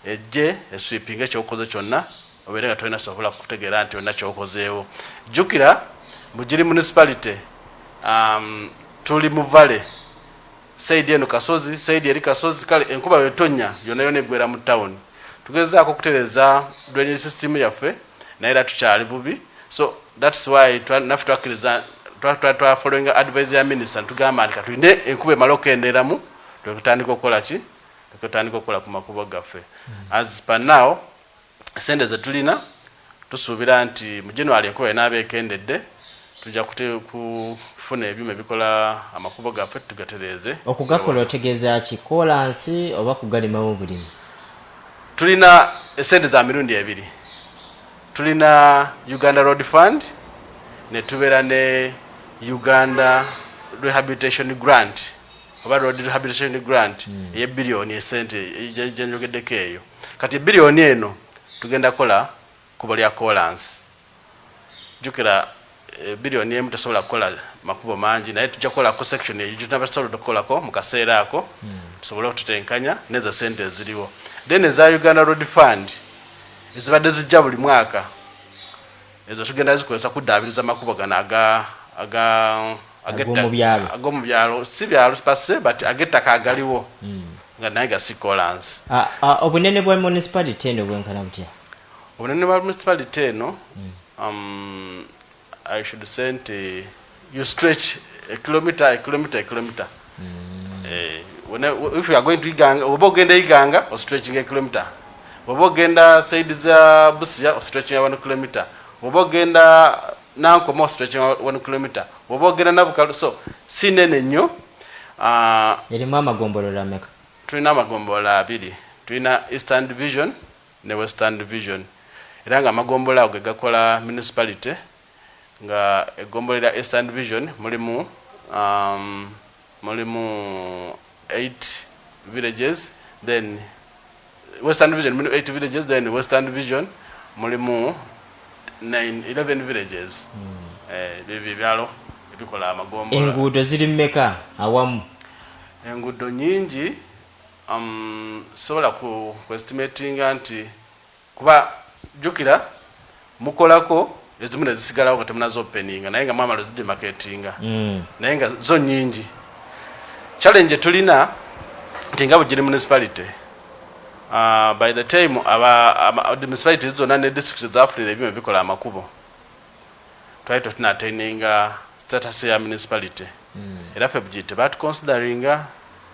ejje esweeping ekyokoze kyonna obeere nga tolina sobola kutegeera nti yonna kyokozeewo. Jjukira Bugiri municipality tuli mu vale saidi eno kasozi saidi eri kasozi kale enkuba yetonya yonna yonna eggwera mu town. Tugezaako okutereza drainage system yaffe naye era tukyali bubi, so that's why naffe twakkiriza following advice ya minister tugamba nti katulinde enkuba emala okenderamu tutandika okukola ki tutandika okukola ku makubo gaffe. As per now sente ze tulina tusuubira nti mu January enkuba enaaba ekendedde tujja kufuna ebyuma ebikola amakubo gaffe tugatereze. Okugakola otegeeza ki kolansi oba kugalimamu bulimi? Tulina sente za mirundi ebiri. Tulina Uganda Road Fund ne tubeera ne Uganda Rehabilitation Grant oba Road Rehabilitation Grant ye biliyoni esente gyenjogeddeko eyo. Kati biliyoni eno tugenda kola kubo lya kolansi. Jjukira biliyoni emu tesobola kukola makubo mangi naye tujja kukola ku section eyo gyetutabasobola okukolako mu kaseera ako tusobole okututenkanya n'ezo sente eziriwo. Then eza Uganda Road Fund ezibadde zijja buli mwaka ezo tugenda zikozesa kuddaabiriza makubo gano ag'omu byalo si byalo passe but ag'ettaka agaliwo nga naye ga kolansi. Obunene bwa municipality eno bwenkana butya? Obunene bwa municipality eno I should say nti you stretch a kilometer. If you are going to Iganga, oba ogenda Iganga or stretching a kilometer. Oba ogenda side za Busia or stretching 1 kilometer. Oba ogenda Nankoma or stretching 1 kilometer. Oba ogenda Nabukalu, so sinene nnyo. Erimu amagombolola ameka? Tulina amagombolola 2. Tulina Eastern Division ne Western Division. Era nga amagombola ago gakola municipality nga egombolo lya Eastern Division mulimu 8 villages, then Western Division mulimu 8 villages, then Western Division mulimu 11 villages. Bibi byalo ebikola amagombola. Enguudo ziri mmeka awamu? Enguudo nyingi sobola ku estimating nti kuba jjukira mukolako ezimu ne zisigalawo nga temunazo openinga naye nga mwamala zidde marketinga naye nga zo nyingi. Challenge tulina nti nga Bugiri municipality by the time municipality zonna ne districts zafunira ebyuma ebikola amakubo twali tunattaininga status ya municipality era ffe Bugiri tebatuconsideringa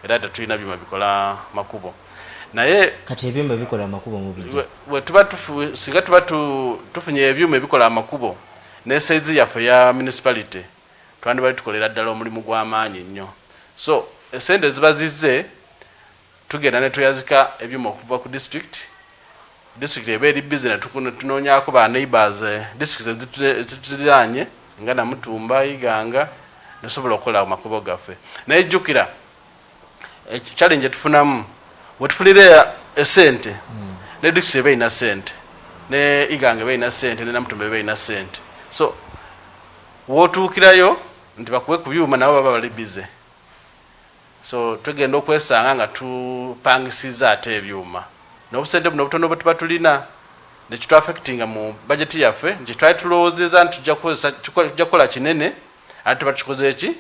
era tetulina byuma bikola makubo naye kati ebyuma bikola amakubo mu Bugiri singa tuba tufunye ebyuma ebikola amakubo ne size yaffe ya municipality twandibali tukolera ddala omulimu gw'amaanyi nnyo. So esente ziba zizze tugenda ne tuyazika ebyuma okuva ku district eba eri busy ne tunoonyaako ba neighbors districts ezituliraanye nga Namutumba, Iganga nesobola okukola amakubo gaffe. Naye jjukira challenge tufunamu wetufunira esente ne district eba ina sente ne Iganga eba ina sente ne Namutumba eba ina sente, so wootuukirayo nti bakuwe ku byuma nabo baba bali busy, so tugenda okwesanga nga tupangisiza ate ebyuma n'obusente buno obutono bwe tuba tulina ne kitu affectinga mu budget yaffe nti twali tulowoozeza nti tujja kukola kinene ate tuba tukikoze eki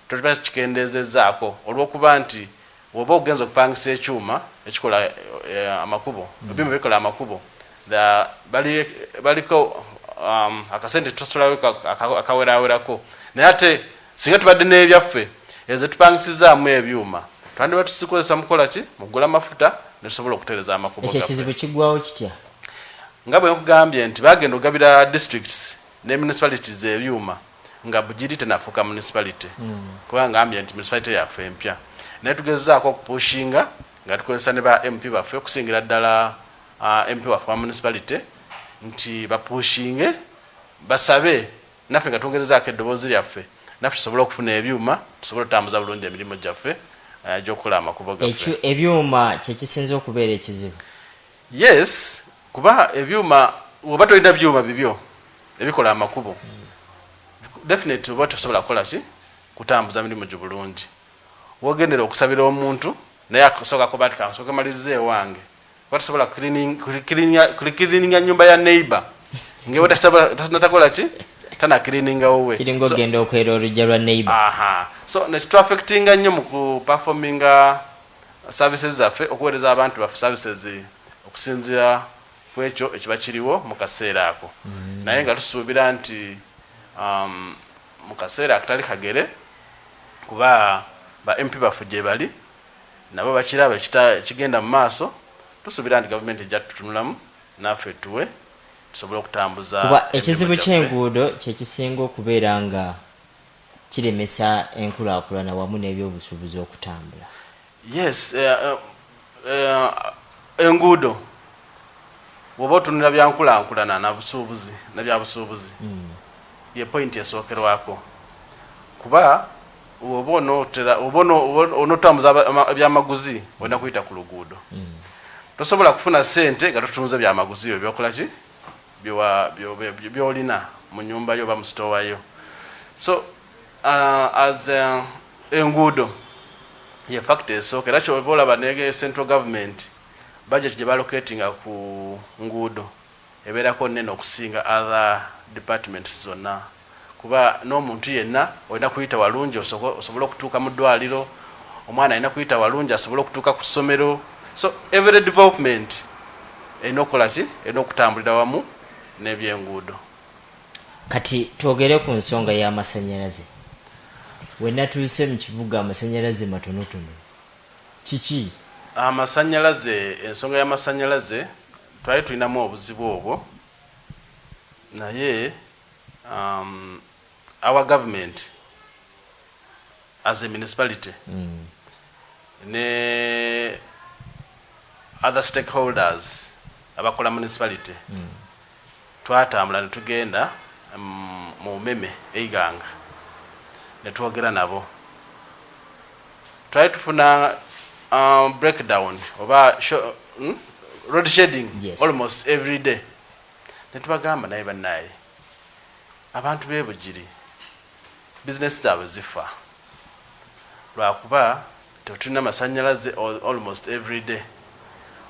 tuba tukikendeezezaako olw'okuba nti woba ogenza okupangisa ekyuma ekikola amakubo ebyuma bikola amakubo baliko akasente tusobola akawerawerako naye ate singa tubadde n'ebyaffe ezo tupangisizaamu ebyuma twandiba tuzikozesa mukola ki mugula amafuta ne tusobola okutereeza amakubo ekyo ekizibu kiggwawo kitya nga bwe nkugambye nti bagenda okugabira districts ne municipalities ebyuma nga Bugiri tenafuuka municipality kubanga ngambye nti municipality yaffe empya naye tugezezaako okupushinga nga tukozesa ne ba MP baffe okusingira ddala MP waffe wa municipality nti bapushinge basabe naffe nga twongerezaako eddoboozi lyaffe naffe tusobole okufuna ebyuma tusobole otambuza bulungi emirimu gyaffe gy'okukola amakubo gaffe ebyuma kyekisinza okubeera ekizibu yes kuba ebyuma oba tolina byuma bibyo ebikola amakubo definitely oba tosobola kukola ki kutambuza mirimu gyo bulungi wogendera okusabira omuntu naye akusooka kuba ati kansooka maliriza ewange kuba tosobola kulikirininga nyumba ya neighbor ngewe tasinattakola ki tana cleaninga wowe kiringo genda okwera olujja lwa neighbor so nekitu affectinga nnyo mu kuperforminga services zaffe okuweereza abantu baffe services okusinzira ku ekyo ekiba kiriwo mu kaseera ako naye nga tusuubira nti mu kaseera akatali kagere kuba ba MP baffe gye bali nabo bakiraba kigenda mu maaso tusuubira nti gavumenti ejja tutunulamu naffe tuwe tusobole okutambuza kuba ekizibu ky'enguudo kyekisinga okubeera nga kiremesa enkulaakulana wamu n'ebyobusuubuzi okutambula yes enguudo bw'oba otunula byankulaakulana nabyabusuubuzi ye point esookerwako kuba oba onootambuza ebyamaguzi olina kuyita ku luguudo tosobola kufuna sente nga totunze byamaguzi byo byokola ki byolina mu nyumba yo oba mu sitowa yo so as enguudo ye factor esooka era kyoba olaba ne central government budget gye balocatinga ku nguudo ebeerako nnene okusinga other departments zonna kuba n'omuntu yenna olina kuyita walungi osobole okutuuka mu ddwaliro omwana alina kuyita walungi asobole okutuuka ku ssomero so every development erina okukola ki erina okutambulira wamu n'ebyenguudo kati twogere ku nsonga y'amasannyalaze wenna tuuse mu kibuga amasannyalaze matonotono kiki amasannyalaze ensonga y'amasannyalaze twali tulinamu obuzibu obwo naye our government as a municipality ne other stakeholders abakola municipality twatambula ne tugenda mu meme eiganga ne twogera nabo twali tufuna breakdown oba road shedding almost every day ne tubagamba naye bannaye abantu b'e Bugiri business zaabwe zifa lwakuba tetulina masannyalaze almost every day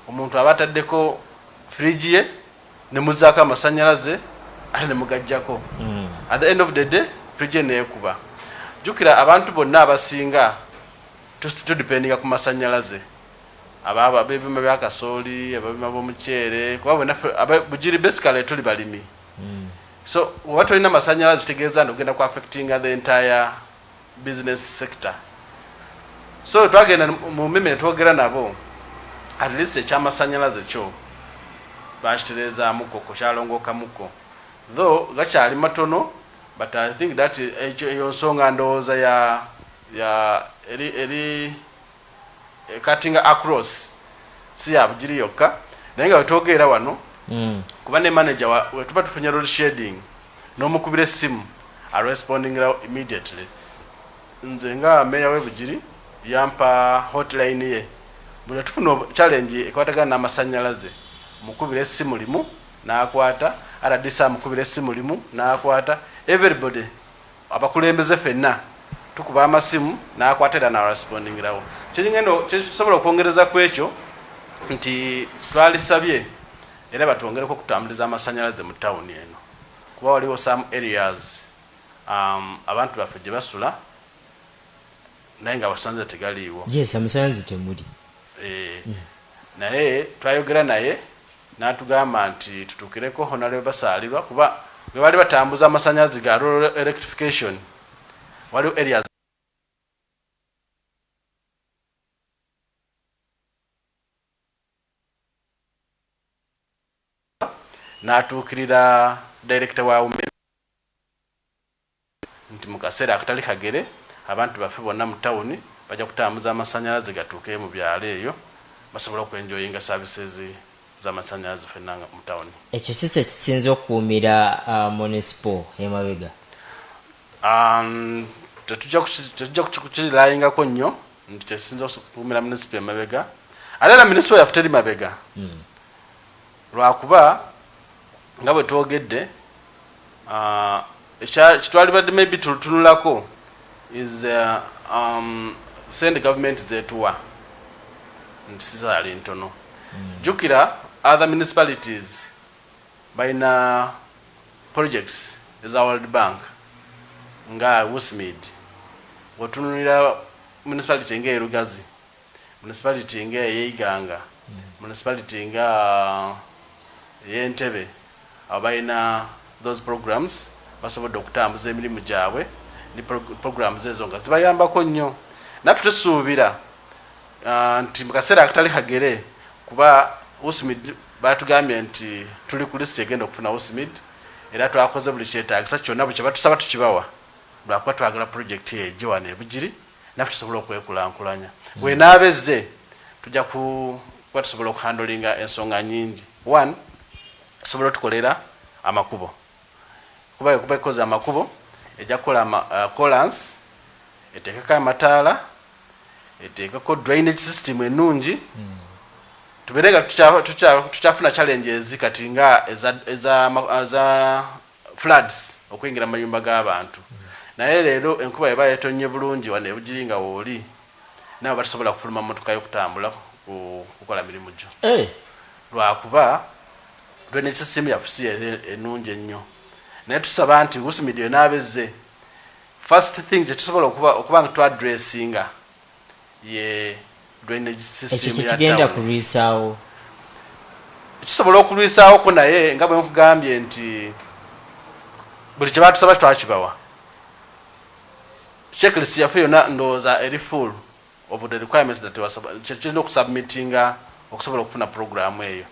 omuntu aba ataddeko fridge ye ne muzaako amasannyalaze ate ne mugajjako at the end of the day fridge neekuba jjukira abantu bonna abasinga tudipendinga ku masannyalaze ababa ab'ebyuma bya kasooli ababyuma b'omuceere kuba bwenaffe Bugiri basically tuli balimi so oba tolina masannyalaze kitegeeza nti ogenda ku affectinga the entire business sector so twagenda mu meme ne twogera nabo at least ekyamasannyalaze kyo bakitereezaamuko kyalongookamuko though gakyali matono but I think that eyo nsonga ndowooza eri cutting across si ya Bugiri yokka naye nga wetwogeera wano kuba ne manager wetuba tufunye road shedding n'omukubira essimu responding immediately nze nga meya w'e Bugiri yampa hotline ye bwe tufuna challenge ekwatagana n'amasannyalaze mukubira essimu limu n'akwata RDC mukubira essimu limu n'akwata everybody abakulembeze fenna tukuba amasimu n'akwatira na responding rawo kyengendo kisobola okwongereza ku ekyo nti twalisabye era batwongereko okutambuliza amasanyalaze mu town eno kuba waliwo some areas abantu baffe gye basula naye nga amasanyalaze tegaliiwo. Yes, amasanyalaze temuli. Naye twayogera naye n'atugamba nti tutuukireko Honorable Basaalirwa kuba bwe bali batambuza amasanyalaze ga rural electrification waliwo areas n'atuukirira director wa UME nti mu kaseera akatali kagere abantu baffe bonna mu tawuni bajja kutambuza amasanyalaze gatuuke mu byalo eyo basobola okwenjoyinga services z'amasanyalaze fenna mu tawuni. Ekyo kise kisinza okukuumira municipal y'emabega? Tetujja kukilayingako nnyo nti kyekisinza okukuumira municipal y'emabega ate era municipal yaffe teri mabega lwakuba nga bwe twogedde kitwalibadde maybe tutunulako is send government zetuwa nti sizaali ntono. Jukira other municipalities balina projects eza World Bank nga Westmead, otunulira municipality nga Erugazi, municipality nga Yeiganga, municipality nga Entebbe abalina those programs basobodde okutambuza emirimu gyabwe ni programs ezo nga zibayambako nnyo. Naffe tusuubira nti mu kaseera akatali kagere kuba Westmead batugambye nti tuli ku list egenda okufuna Westmead era twakoze buli kyetaagisa kyonna bwe kye batusaba tukibawa lwakuba twagala project eyo wano e Bugiri naffe tusobola okwekulaakulanya. Bwenaabezze tujja kuba tusobola okuhandolinga ensonga nyingi. One, tusobola tukolera amakubo kuba ekuba ekoze amakubo ejja kukola colans eteekako amataala eteekako drainage system ennungi tubeerega tukyafuna challenges kati nga eza floods okuyingira mu mayumba g'abantu naye leero enkuba eba yetonye bulungi wano e Bugiri nga wooli nabo batasobola kufuluma mmotoka y'okutambula kukola mirimu gyo lwakuba drainage system yafusi ennungi ennyo. Naye tusaba nti Westmead yonaabezze first thing gyetusobola okuba nga twadressinga ye drainage system ekyo kigenda kulwisaawo kisobola okulwisaawoko naye nga bwe nkugambye nti buli kye batusaba twakibawa. Checklist yaffe yonna ndowooza eri full of the requirements that kirina okusubmittinga okusobola okufuna programu eyo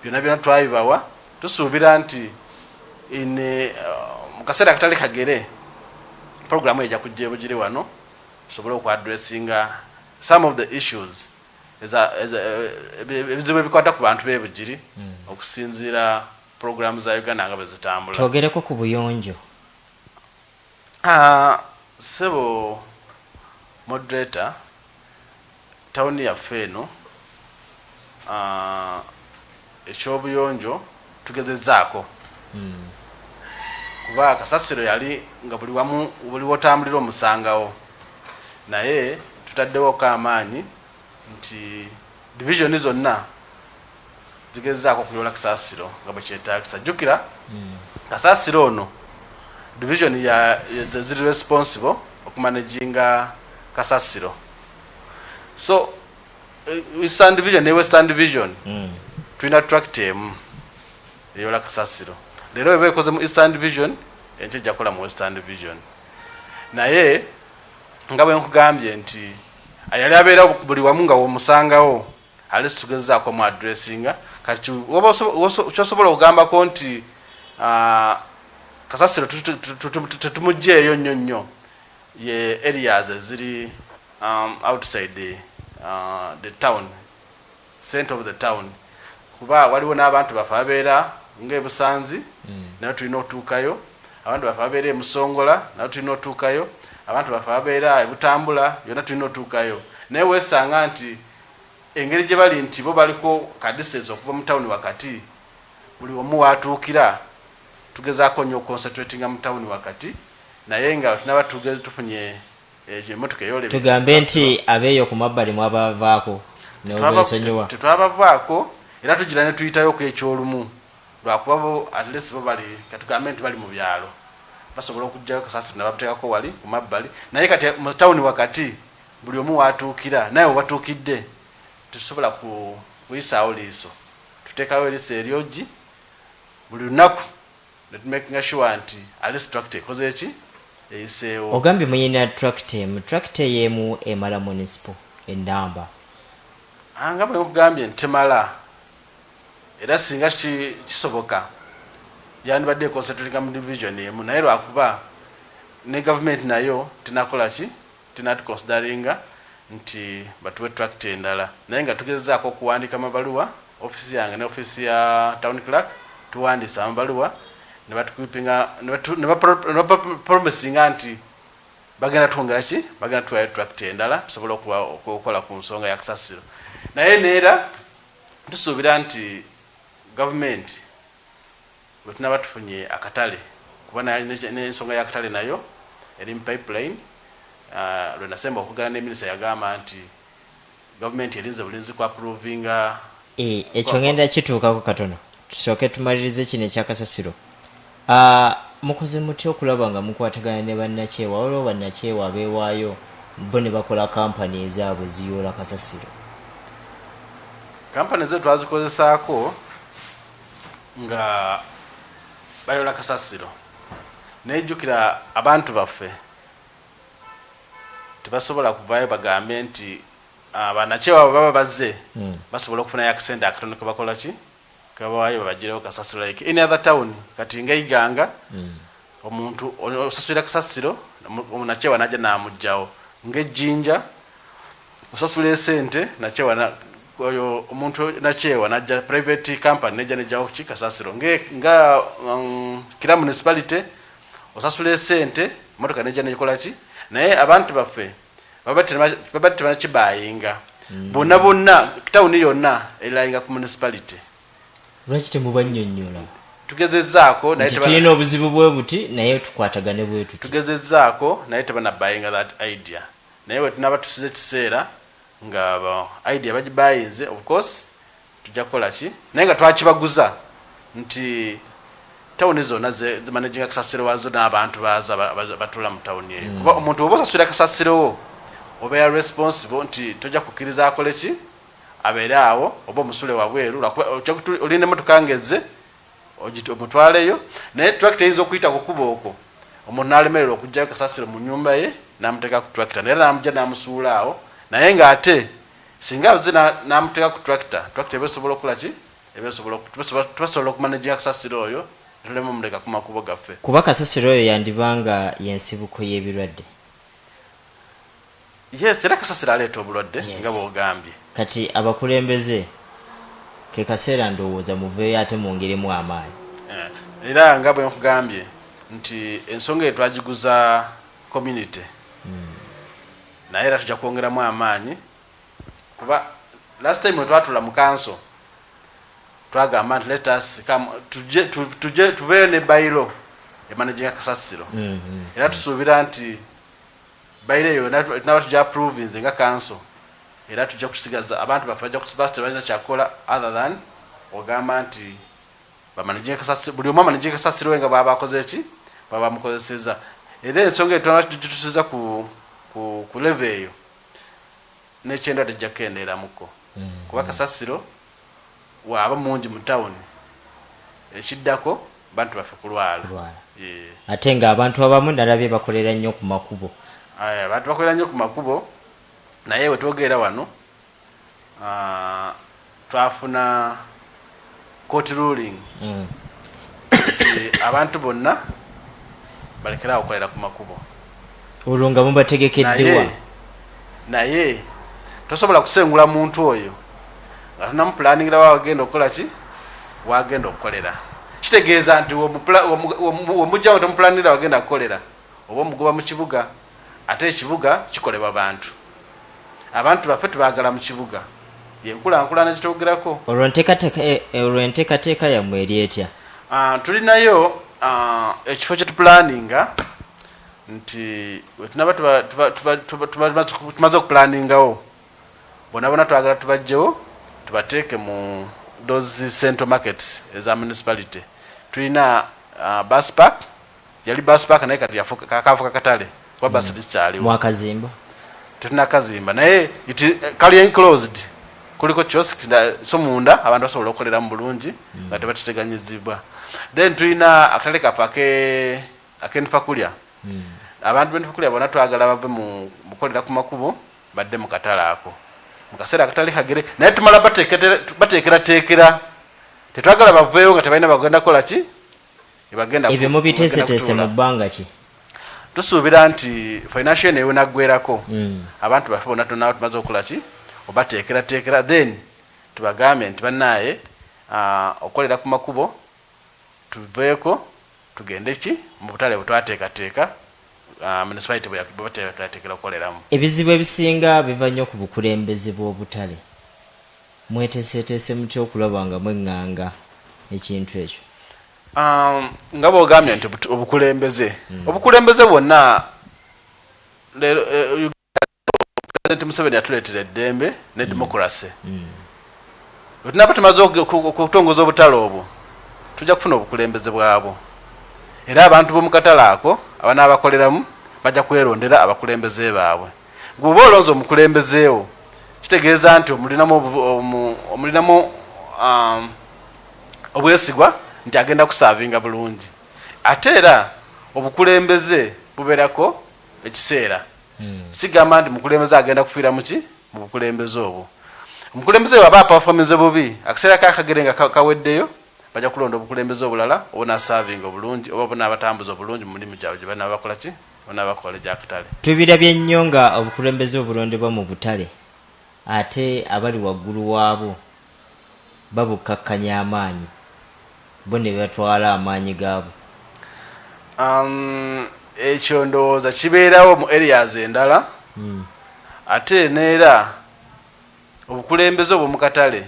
byonna byonna twabibawa. Tusuubira nti mu kaseera akatali kagere programu ejja kujja e Bugiri wano tusobole okuaddressinga some of the issues ebizibu ebikwata ku bantu b'e Bugiri okusinziira programu za Uganda nga bwe zitambula. Twogereko ku buyonjo. Sebo moderator tawuni yaffe eno ekyobuyonjo tugezezzaako kuba kasasiro yali nga buli wotambulira omusangawo naye tutaddewoko amaanyi nti division zonna zigezzaako okunyola kasasiro nga bwe kyetaagisa. Jjukira kasasiro ono division ziri responsible okumanaginga kasasiro so Eastern Division ne Western Division tulina tract emu eyola kasasiro. Leero eba ekoze mu Eastern Division ente ejja kukola mu Western Division naye nga bwe nkugambye nti ayali abeera buli wamu nga womusangawo alesi tugezzaako mu addressinga kati kyosobola okugambako nti kasasiro tetumugjeeyo nnyo nnyo ye areas eziri outside the town, center of the town kuba waliwo n'abantu bafe abeera ng'ebusanzi naye tulina otuukayo, abantu bafe abeera emusongola naye tulina otuukayo, abantu bafe abeera ebutambula yonna tulina otuukayo naye weesanga nti engeri gye bali nti bo baliko ka distance okuva mu tawuni wakati buli omu waatuukira tugezaako nnyo concentratinga mu tawuni wakati naye nga tunaba tufunye emotoka eyole tugambe nti abeeyo ku mabbali mwabavaako n'obwesonyiwa tetwabavaako era tugira ne tuyitayo ku ekyolumu lwakuba bo at least bo bali katugambe nti bali mu byalo basobola okujjayo kasasiro ne bateekako wali ku mabbali naye kati mu tawuni wakati buli omu watuukira naye watuukidde tusobola kuyisaawo liiso tuteekayo liiso eryogi buli lunaku ne tumakinga sure nti at least tractor ekoze eki eyiseewo. Ogambye muyina tractor y'emu emala municipal endamba nga bwe nkugambye ntemala era singa kisoboka yandibadde concentrating mu division emu naye lwakuba ne government nayo tinakola ki tinatuconsideringa nti batuwe tractor endala naye nga tugezezaako okuwandika amabaluwa ofisi yange ne ofisi ya town clerk tuwandiisa amabaluwa ne batukwipinga ne bapromisinga nti bagenda twongera ki bagenda tuwayo tractor endala tusobola okukola ku nsonga ya kasasiro naye neera tusuubira nti government bwe tunaba tufunye akatale kuba n'ensonga y'akatale nayo eri mu pipeline lwe nasemba okugana ne minisita yagamba nti government erinze bulinzi ku approvinga ekyo ngenda kituukako katono tusooke tumalirize kino ekyakasasiro mukoze mutya okulaba nga mukwatagana ne bannakyewa olwo bannakyewa abeewaayo bo ne bakola kampani ezaabwe ziyoola kasasiro? kampani zetu twazikozesaako nga bayola kasasiro nejjukira abantu baffe tebasobola kuvaayo bagambe nti banakyewa baba bazze basobola okufunayo akasente akatono kebakola ki kabawaayo babagirewo kasasiro like any other town kati nga Iganga omuntu osasulira kasasiro omunakyewa najja namugjawo ng'ejjinja osasula esente nakyewa oyo omuntu nakyewa najja private company nejja nejjawo ki kasasiro nga kira municipality osasula esente motoka nejja nekola ki naye abantu baffe baba tebakibayinga bonna tawuni yonna erayinga ku municipality. Lwaki temubannyonnyola? Tugezezzaako naye tulina obuzibu bwe buti naye tukwatagane bwe tuti. Tugezezzaako naye tebanabbayinga that idea naye bwe tunaba tusize ekiseera nga idea bagibayinze of course tujja kukola ki naye nga twakibaguza nti tawuni zonna zimanaginga kasasiro waazo n'abantu baaza batula mu tawuni eyo kuba omuntu oba osasulira kasasirowo obeera responsible nti tojja kukkiriza akole ki abeere awo oba omusule wabweru olina emmotoka ngezze omutwaleyo naye tractor eyinza okuyita ku kkubo okwo omuntu n'alemererwa okugjayo kasasiro mu nnyumba ye n'amuteeka ku tractor naye n'amugja n'amusuula awo naye ng'ate singa abuze n'amuteeka ku tractor eba esobola okukola ki tubasobola okumanaginga kasasiro oyo tulema omuleka ku makubo gaffe kuba kasasiro oyo yandibanga y'ensibuko y'ebirwadde. Yes, era kasasiro aleeta obulwadde nga bw'ogambye. Kati abakulembeze ke kaseera ndowooza muveeyo ate mwongeremu amaanyi. Era nga bwe nkugambye nti ensonga eyo twagiguza community naye era tujja kwongeramu amaanyi kuba last time twatula mu council twagamba nti let us come tubeeyo ne bayiro emanaginga kasasiro era tusuubira nti bayiro eyo tunaba tujja approvinze nga council era tujja kusigaza abantu baffe bajja kusiba tebalina kyakola other than ogamba nti bamanaginga kasasiro buli omu amanaginga kasasiro nga baba bakoze ki baba bamukozeseza era ensonga eyo tutusiza ku level eyo n'ekyenda tejja kukendeeramuko kuba kasasiro waaba mungi mu tawuni ekiddako bantu baffe kulwala ate nga abantu abamu nalabye bakolera nnyo ku makubo. Abantu bakolera nnyo ku makubo naye we twogera wano twafuna court ruling nti abantu bonna balekerawo okukolera ku makubo olwo nga mubategekeddewa naye tosobola kusengula muntu oyo nga tunamupulaningira wagenda okukola ki wagenda okukolera kitegeeza nti womujjawo temupulaningira wagenda kukolera oba omugoba mu kibuga ate ekibuga kikolebwa abantu baffe tubaagala mu kibuga yenkulankulana kitwogerako olwo enteekateeka yammwe eri etya? Tulinayo ekifo kyetupulaninga nti wetunaba tumaze okupulaningawo bona twagala tubajjewo tubateeke mu those central markets as a municipality tulina bus park yali bus park naye kati kakavuka katale kwa bus discharge mwakazimba tulina kazimba naye kali enclosed kuliko kiosk so munda abantu basobola okukolera mu bulungi nga tebateganyizibwa. Then tulina akatale kafake akenfa kulya abantu benfa kulya bona twagala bave mu mukolera ku makubo badde mu katale ako mukasera akatale kagere naye tumala batekera tetwagala baveyo nga tebalina bagenda kola ki ibagenda ebyo mubiteesetese mu bbanga ki tusuubira nti financial newe nagwerako abantu bafe bona tuna tumaze okukola ki obatekera then tubagambe nti bannaye okolera ku makubo tuveeko tugende ki mu butale butwateekateeka municipality bwateekateekera okukoleramu. Ebizibu ebisinga biva nnyo ku bukulembeze bw'obutale mweteeseteese mutya okulaba nga mweŋŋanga ekintu ekyo? Nga bw'ogambye nti obukulembeze bwonna President Museveni atuleetera eddembe ne democracy. Tunaba tumaze okutongoza obutale obwo tujja kufuna obukulembeze bwabo era abantu b'omu katale ako abanaabakoleramu bajja kwerondera abakulembeze baabwe. Gwoba olonza omukulembezeewo kitegeeza nti omulinamu obwesigwa nti agenda kusaavinga bulungi ate era obukulembeze bubeerako ekiseera sigamba nti mukulembeze agenda kufiira muki mu bukulembeze obwo. Omukulembeze waba performance bubi akaseera kakagere nga kaweddeyo bajja kulonda obukulembeze obulala obona serving obulungi oba bona abatambuza obulungi mu mulimu gyabwe bana bakola ki bona bakola gyakatale. Tubirabye nnyo nga obukulembeze obulondebwa mu butale ate abali waggulu waabo babukakkanya amaanyi bo ne batwala amaanyi gaabo. Ekyo ndowooza kibeerawo mu areas endala ate neera obukulembeze obwo mu katale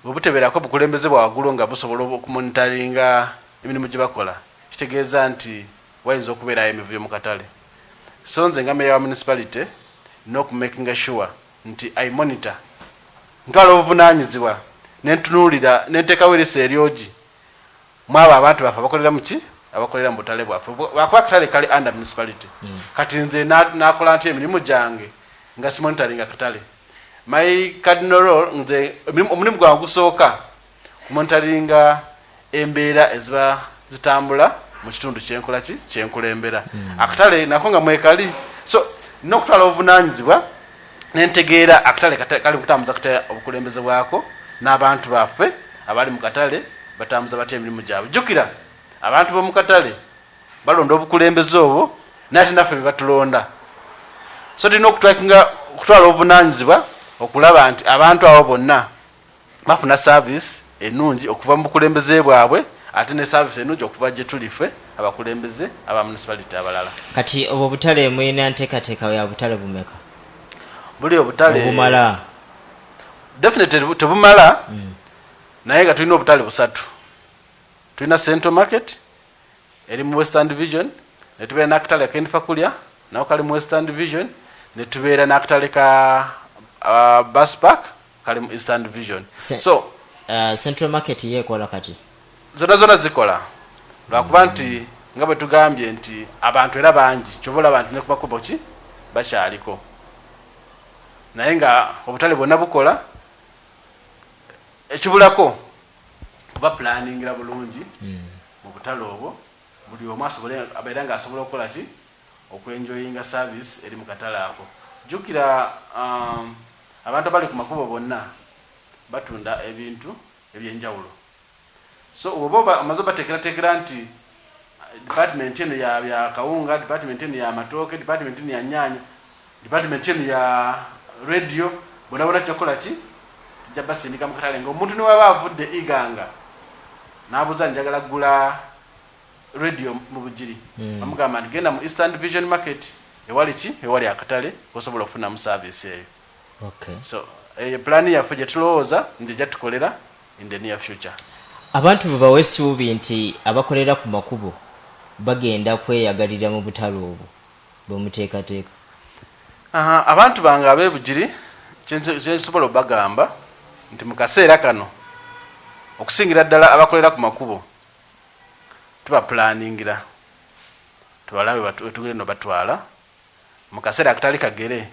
obutebeerako obukulembeze bwa waggulu nga busobola okumonitaringa emirimu gye bakola kitegeeza nti wayinza okubeerayo emivuyo mu katale. So nze nga meya wa municipality n'okumakinga sure nti I monitor ngalo obuvunaanyizibwa nentunuulira nenteekawo erisa eryogi mwabo abantu bafe abakolera mu ki abakolera mu butale bwaffe bwakuba akatale kali under municipality kati nze nakola nti emirimu gyange nga simonitaringa akatale. My cardinal role nze omulimu gwange gusooka kumonitaringa embeera eziba zitambula mu kitundu kyenkola ki kyenkulembera akatale nako nga mwekali so n'okutwala obuvunaanyizibwa nentegeera akatale kali kutambuza katale obukulembeze bwako n'abantu baffe abali mu katale batambuza batya emirimu gyabwe. Jjukira abantu b'omu katale balonda obukulembeze obwo nate naffe bebatulonda so tulina okutwala obuvunaanyizibwa okulaba nti abantu abo bonna bafuna service ennungi okuva mu bukulembeze bwabwe ate ne service ennungi okuva gye tulife abakulembeze aba municipality abalala. Kati obwo butale mwina nteekateeka ya butale bumeka? Buli obutale obumala definitely tebumala naye nga tulina obutale busatu. Tulina Central Market eri mu Western Division ne tubeera n'akatale kenfa kulya nako kali mu Western Division ne tubeera n'akatale ka bus park kali mu Eastern Division. So Central Market yekola kati zona zikola lwakuba nti nga bwe tugambye nti abantu era bangi kyobola abantu ne kubakubo ki bakyaliko naye nga obutale bwonna bukola ekibulako kuba planningira bulungi mu butale obwo buli omu asobole abeera nga asobola okukola ki okwenjoyinga service eri mu katale ako. Jjukira abantu abali ku makubo bonna batunda ebintu ebyenjawulo so oba amaze bateekerateekera nti department eno ya kawunga, department eno ya matooke, department eno ya nyaanya, department eno ya radio bona kyokola ki tujja basindika mu katale ng'omuntu niwaba avudde iganga n'abuuza njagala kugula radio mu Bugiri bamugamba nti genda mu Eastern Division Market ewali ki ewali akatale osobola okufunamu service eyo. So plan yaffe gye tulowooza nje tukolera in the near future. Abantu bwe bawa essuubi nti abakolera ku makubo bagenda kweyagalira mu butale obwo bwemuteekateeka? Abantu bange ab'e Bugiri kyensobola obagamba nti mu kaseera kano okusingira ddala abakolera ku makubo tuba planningira tubalabe tugenda no batwala mu kaseera akatali kagere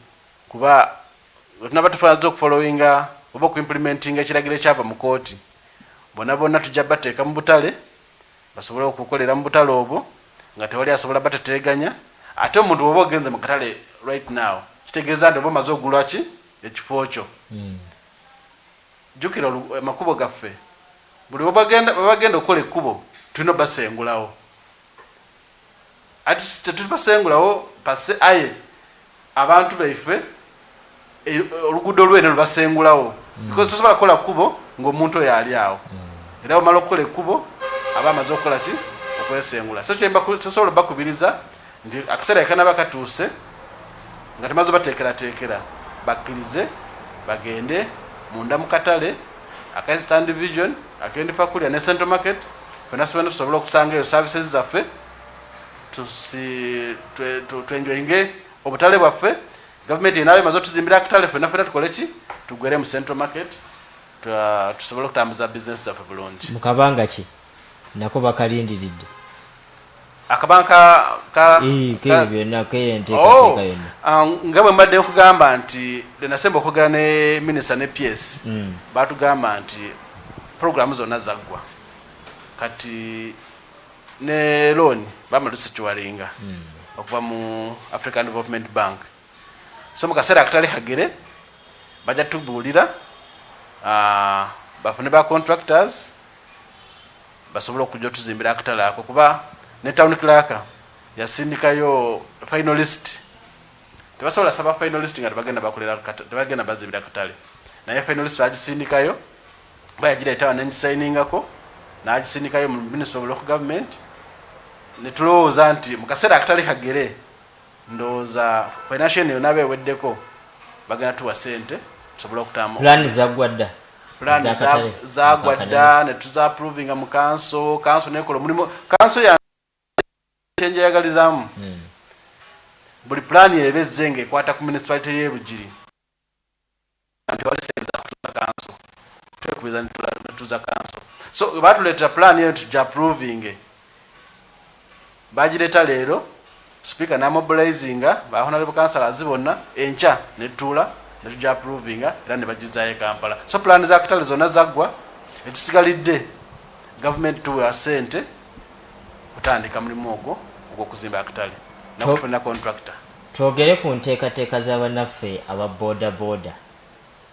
kuba tunaba tufaanza okufollowinga oba okuimplementinga ekiragiro ekyava mu kooti bonna tujja bateeka mu butale basobole okukolera mu butale obwo nga tewali asobola bateteganya ate omuntu oba ogenze mu katale right now kitegeeza nti oba omaze ogulwa ki ekifo kyo jjukira amakubo gaffe buli bagenda okukola ekkubo tulina basengulawo ati tetubasengulawo pase aye abantu baife oluguudo lwene lubasengulawo because tosobola kukola kkubo ng'omuntu oyo ali awo era omala okukola ekkubo aba amaze okukola ki okwesengula so tosobola bakubiriza nti akaseera ekanaba katuuse nga temaze bateekerateekera bakkirize bagende munda mu katale aka Eastern Division akendi fakulya ne Central Market fena tusobola okusanga eyo services zaffe twenjoyinge obutale bwaffe government inawe emaze otuzimbira akatale fena tukole ki tugwere mu Central Market tusobola okutambuza business zaffe bulungi. Mu kabanga ki nako bakalindiridde akabanga byonna keyenteekateeka yonna nga bwe mbadde nkugamba nti nasemba okwogera ne minisita ne PS baatugamba nti programu zonna zaggwa kati ne loan bamala tusecuwalinga okuva mu African Development Bank so mu kaseera akatali kagere bajja tubuulira bafune ba contractors basobola okujja tuzimbira akatale ako kuba ne town clerk yasindikayo finalist tebasobola saba finalist nga tebagenda bazimbira akatale naye finalist agisindikayo bayagireetawo nengisayiningako n'agisindikayo mu Ministry of Local Government ne tulowooza nti mu kaseera akatali kagere ndowooza financial yonna aba eweddeko bagenda tuwa sente tusobole okutambula plan zaggwadda zagwadda ne tuzapprovinga mu kanso nekola omulimu kanso ya kyenjayagalizaamu buli plan ebezze ng'ekwata ku municipality y'e Bugiri nti wali sente zakutuza kanso twekubiza netuza kanso so baatuleetera plan eyo tujja approvinge bagireeta leero speaker namobilizinga ba honorable councillors bonna enkya netuula netujja approvinga era ne bagizaayo Kampala so plan za katale zonna zaggwa ekisigalidde government tuwa sente kutandika mulimu ogwo ogw'okuzimba akatale nakufuna contractor. Twogere ku nteekateeka z'abannaffe aba boda boda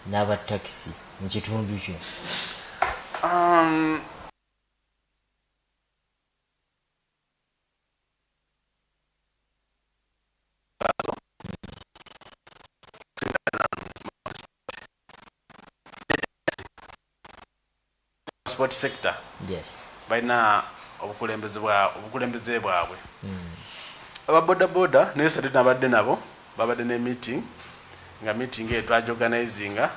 n'aba taxi mu kitundu kyo. Sport sector yes balina obukulembeze bwabwe aba boda boda naye sati nabadde nabo babadde ne meeting nga meeting eyo twagiorganizinga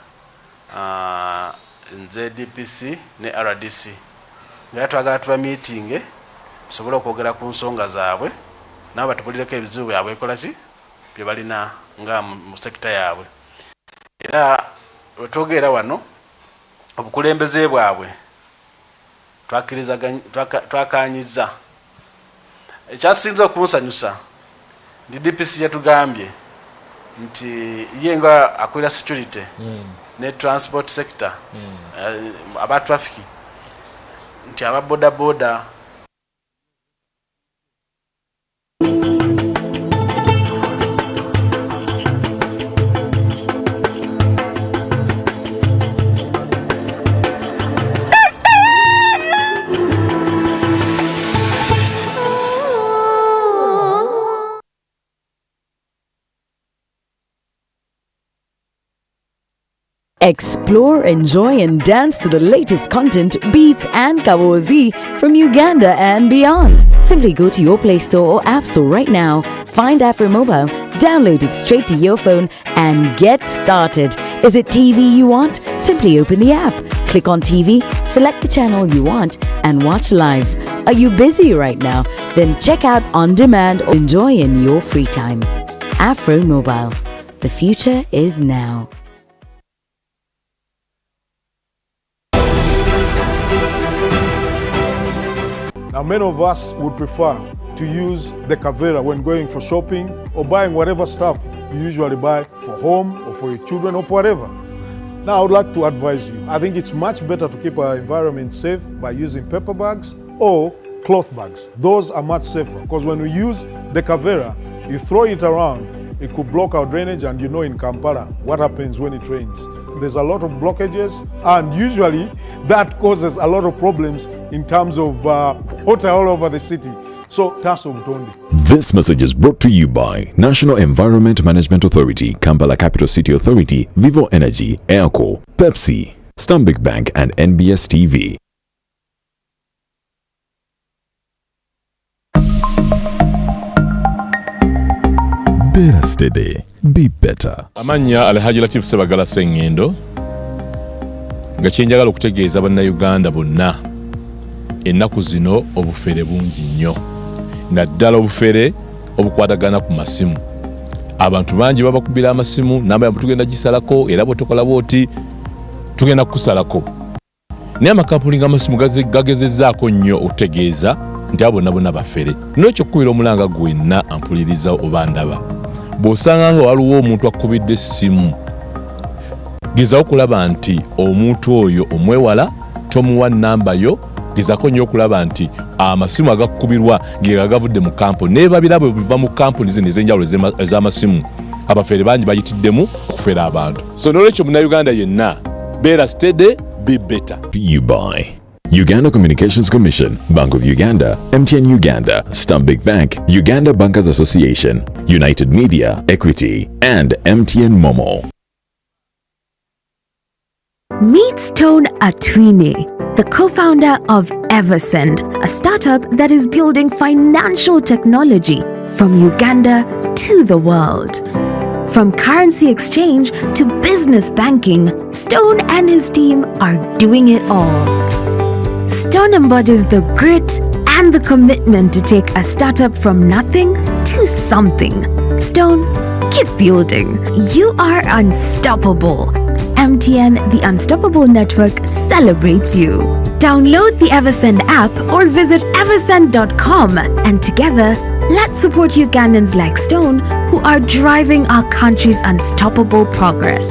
nze DPC ne RDC nga twagala tuba meeting tusobole okwogera ku nsonga zaabwe nabo batubulireko ebizibu byabwe ekola ki bye balina nga mu sekita yaabwe era wetwogera wano obukulembeze bwabwe twakanyiza ekyasinza okunsanyusa ndi DPC yatugambye nti ye nga akolera security ne transport sector aba traffic nti aba boda boda Explore, enjoy, and dance to the latest content, beats, and kawozi from Uganda and beyond. Simply go to your Play Store or App Store right now, find Afro Mobile, download it straight to your phone, and get started. Is it TV you want? Simply open the app, click on TV, select the channel you want, and watch live. Are you busy right now? Then check out On Demand or enjoy in your free time. Afro Mobile. The future is now. Now, many of us would prefer to use the Kavera when going for shopping or buying whatever stuff you usually buy for home or for your children or for whatever. Now, I would like to advise you. I think it's much better to keep our environment safe by using paper bags or cloth bags. Those are much safer because when we use the Kavera, you throw it around, it could block our drainage, and you know in Kampala what happens when it rains. There's a lot of blockages, and usually that causes a lot of problems in terms of water all over the city. So that's Obutondi. This message is brought to you by National Environment Management Authority, Kampala Capital City Authority, Vivo Energy, Airco, Pepsi, Stanbic Bank, and NBS TV. Better steady, be better. Amanya Alhaji Latif Sebagala Sengendo nga kyenjagala okutegeeza bannayuganda bonna ennaku zino obufere bungi nnyo naddala obufere obukwatagana ku masimu. Abantu bangi babakubira amasimu namba tugenda gisalako era bwe tukola bwoti tugenda kusalako. Naye amakampuni g'amasimu gagezezzaako nnyo okutegeeza nti abo bonna bafere. N'ekyo kubira omulanga gwenna ampuliriza oba ndaba. Bw'osanga nga waliwo omuntu akubidde essimu, gezaako okulaba nti omuntu oyo omwewala, tomuwa nnamba yo, gezaako nnyo okulaba nti amasimu agakubirwa ge gavudde mu kampuni. Naye babirabo biva mu kampuni zino ez'enjawulo ez'amasimu. Abafere bangi bayitiddemu okufera abantu. So n'olwekyo munnayuganda yenna, beera steady, be better. You buy Uganda Communications Commission, Bank of Uganda, MTN Uganda, Stanbic Bank, Uganda Bankers Association, United Media, Equity, and MTN Momo. Meet Stone Atwine, the co-founder of Eversend, a startup that is building financial technology from Uganda to the world. From currency exchange to business banking, Stone and his team are doing it all. Stone embodies the grit and the commitment to take a startup from nothing to something. Stone, keep building. You are unstoppable. MTN, the Unstoppable Network, celebrates you. Download the Eversend app or visit eversend.com, and together, let's support Ugandans like Stone who are driving our country's unstoppable progress.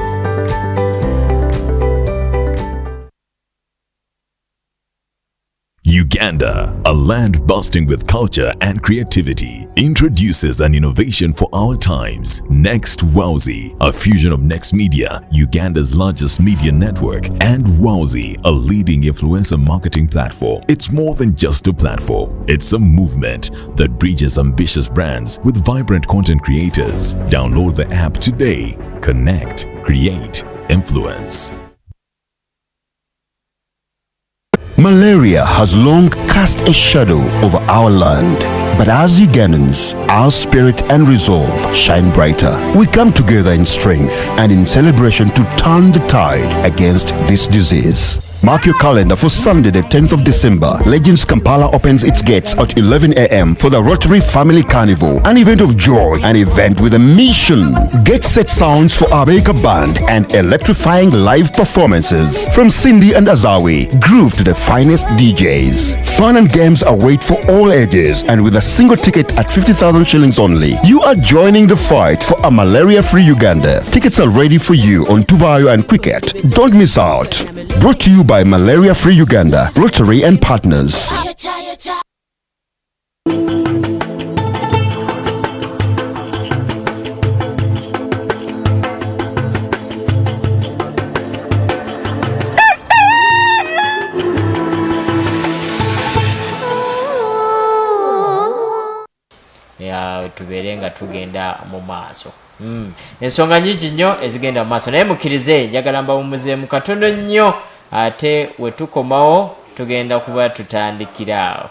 Uganda, a land bursting with culture and creativity, introduces an innovation for our times. Next Wowzy, a fusion of Next Media, Uganda's largest media network, and Wowzy, a leading influencer marketing platform. It's more than just a platform. It's a movement that bridges ambitious brands with vibrant content creators. Download the app today. Connect, create, influence. Malaria has long cast a shadow over our land. But as Ugandans, our spirit and resolve shine brighter. We come together in strength and in celebration to turn the tide against this disease. Mark your calendar for Sunday the 10th of December. Legends Kampala opens its gates at 11 a.m. for the Rotary Family Carnival, an event of joy, an event with a mission. Get set sounds for Abeka Band and electrifying live performances from Cindy and Azawi. Groove to the finest DJs. Fun and games await for all ages, and with a single ticket at 50,000 shillings only. You are joining the fight for a malaria-free Uganda. Tickets are ready for you on Tubayo and Quicket. Don't miss out. Brought to you by Malaria Free Uganda, Rotary and Partners. Tubeere nga tugenda mu maaso. Ensonga nyingi nnyo ezigenda mu maaso, naye mukkirize njagala mbawummuzeemu katono nnyo, ate we tukomawo tugenda kuba tutandikira awo.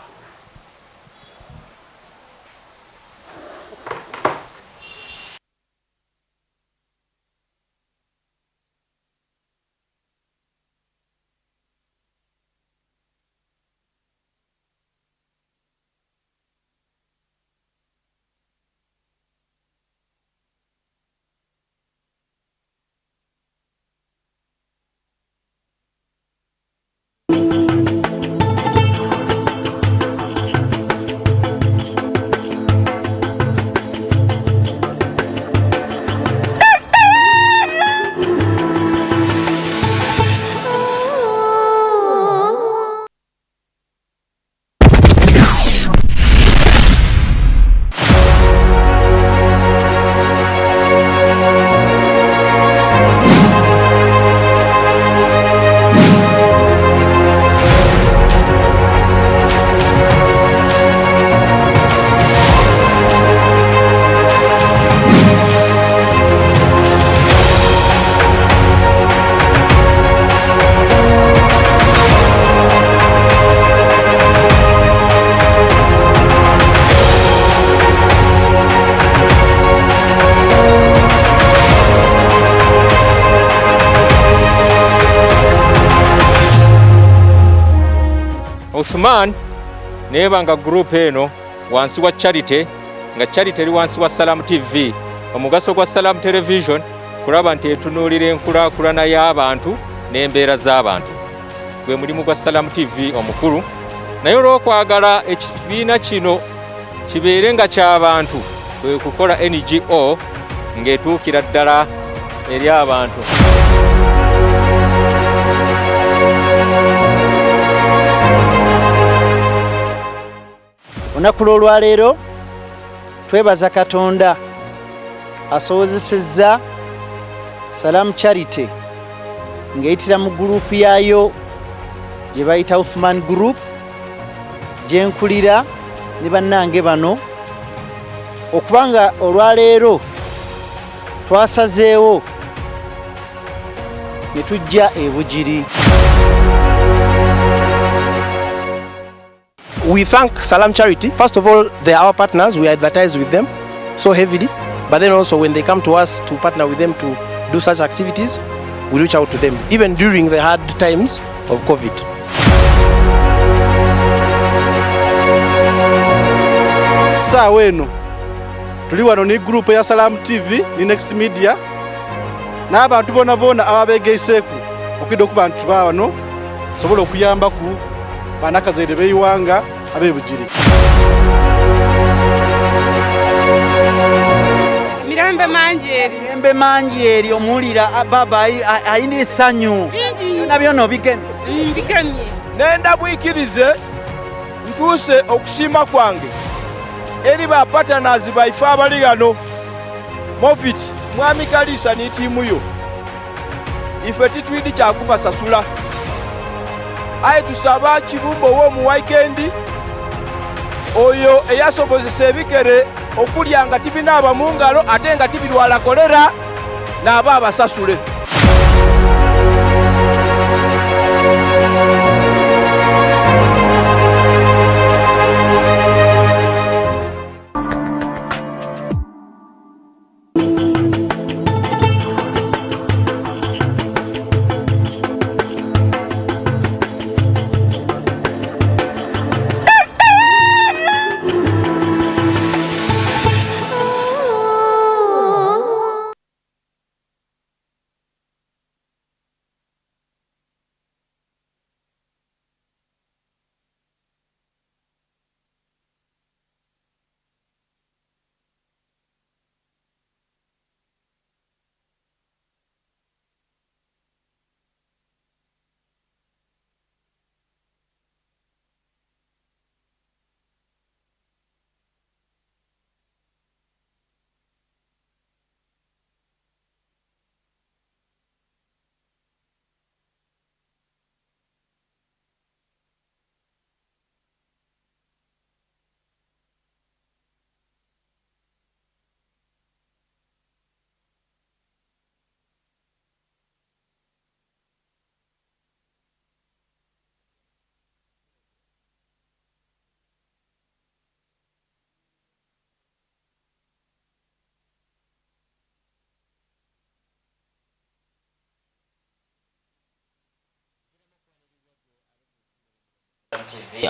Uthman nebanga group eno wansi wa Charity nga Charity eri wansi wa Salam TV. Omugaso gwa Salam Television kulaba nti etunuulira enkulaakulana y'abantu n'embeera z'abantu. Gwe mulimu gwa Salam TV omukulu naye olw'okwagala ekibiina kino kibeere nga ky'abantu kwe kukola NGO ng'etuukira ddala eri abantu. Olunaku lw'olwaleero twebaza Katonda asobozesezza Salam Charity ng'eyitira mu gurupu yaayo gye bayita Uthman Group gye nkulira ne bannange bano okubanga olwaleero twasazeewo ne tujja e Bugiri. We thank Salam Charity. First of all, they are our partners. We advertise with them so heavily. But then also when they come to us to partner with them to do such activities, we reach out to them, even during the hard times of COVID. Saawa eno tuli wano ne group ya Salam TV ni Next Media n'abantu bona ababegeyiseeku okidde okuba nti bawano sobola okuyamba ku banakazaire beyiwanga abe Bugiri. Mirembe manji eri omulira baba ayina essanyu nabyo no bigemye Nenda bwikirize ntuuse okusiima kwange eri ba partners baife abali gano Movit Mwami Kalisa ne tiimu yo ife titwidi kyakubasasula aye tusaba Kibumbo w'omu weekend oyo eyasobozesa ebikere okulya nga tibinaaba mu ngalo ate nga tibirwala kolera n'aba abasasule.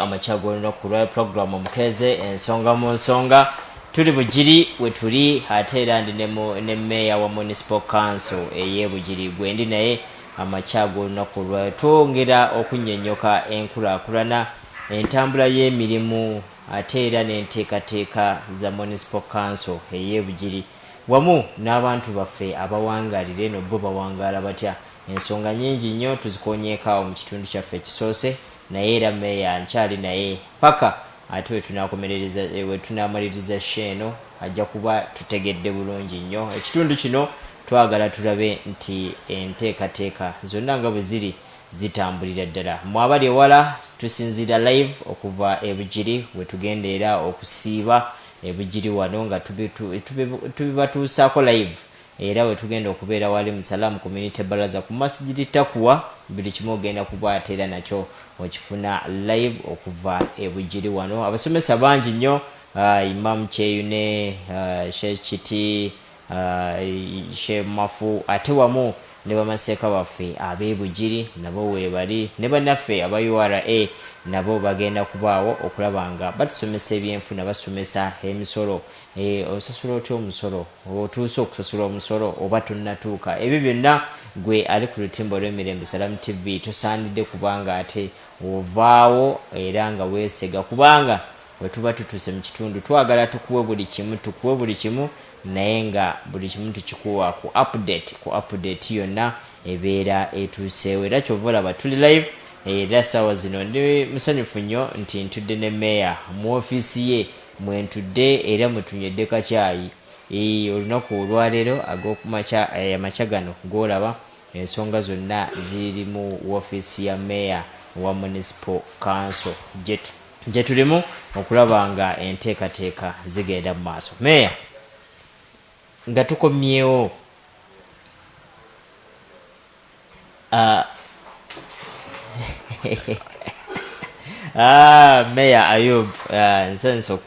Amachago olunaku lwa program Omukeeze ensonga mu nsonga tuli Bugiri we tuli ate era ndi ne meya wa municipal council eye Bugiri gwendi naye amachago olunaku lwa twongera okunnyonnyoka enkulaakulana entambula y'emirimu ate era n'enteekateeka za municipal council eye Bugiri wamu n'abantu baffe abawangalira eno bo bawangaala batya ensonga nnyingi nnyo tuzikonyeekaawo mu kitundu kyaffe ekisoose naye era meya nkyali naye paka ate we tunamaliriza sheeno ajja kuba tutegedde bulungi nnyo ekitundu kino twagala tulabe nti enteekateeka zonna nga bwe ziri zitambulira ddala mwabali ewala tusinzira live okuva e Bugiri we tugenda era okusiiba e Bugiri wano nga tubibatuusaako live era we tugenda okubeera wali mu Salam Community Baraza ku Masjidi Takwa buli kimu ogenda kuba ate era nakyo okifuna live okuva e Bugiri wano abasomesa bangi nnyo Imam Cheyune Sheikh Chiti Sheikh Mafu ate wamu ne bamaseeka baffe ab'e Bugiri nabo weebali ne bannaffe aba URA nabo bagenda kubaawo okulaba nga batusomesa ebyenfuna basomesa emisolo osasula otya omusolo otuuse okusasula omusolo oba tonnatuuka ebyo byonna gwe ali ku lutimbo lw'emirembe Salamu TV tosaanidde kubanga ate ovaawo era nga weesega kubanga bwe tuba tutuuse mu kitundu twagala tukuwe buli kimu naye nga buli kimu tukikuwa ku update yonna ebeera etuuseewo era kyova olaba tuli live era ssaawa zino ndi musanyufu nnyo nti ntudde ne meeya mu ofiisi ye mwentudde era mwetunywedde kacaayi olunaku olwaleero ag'amakya gano g'olaba ensonga zonna ziri mu ofiisi ya meeya wa municipal council gye tulimu okulaba nga enteekateeka zigenda mu maaso. Meeya nga tukomyewo Meeya Ayub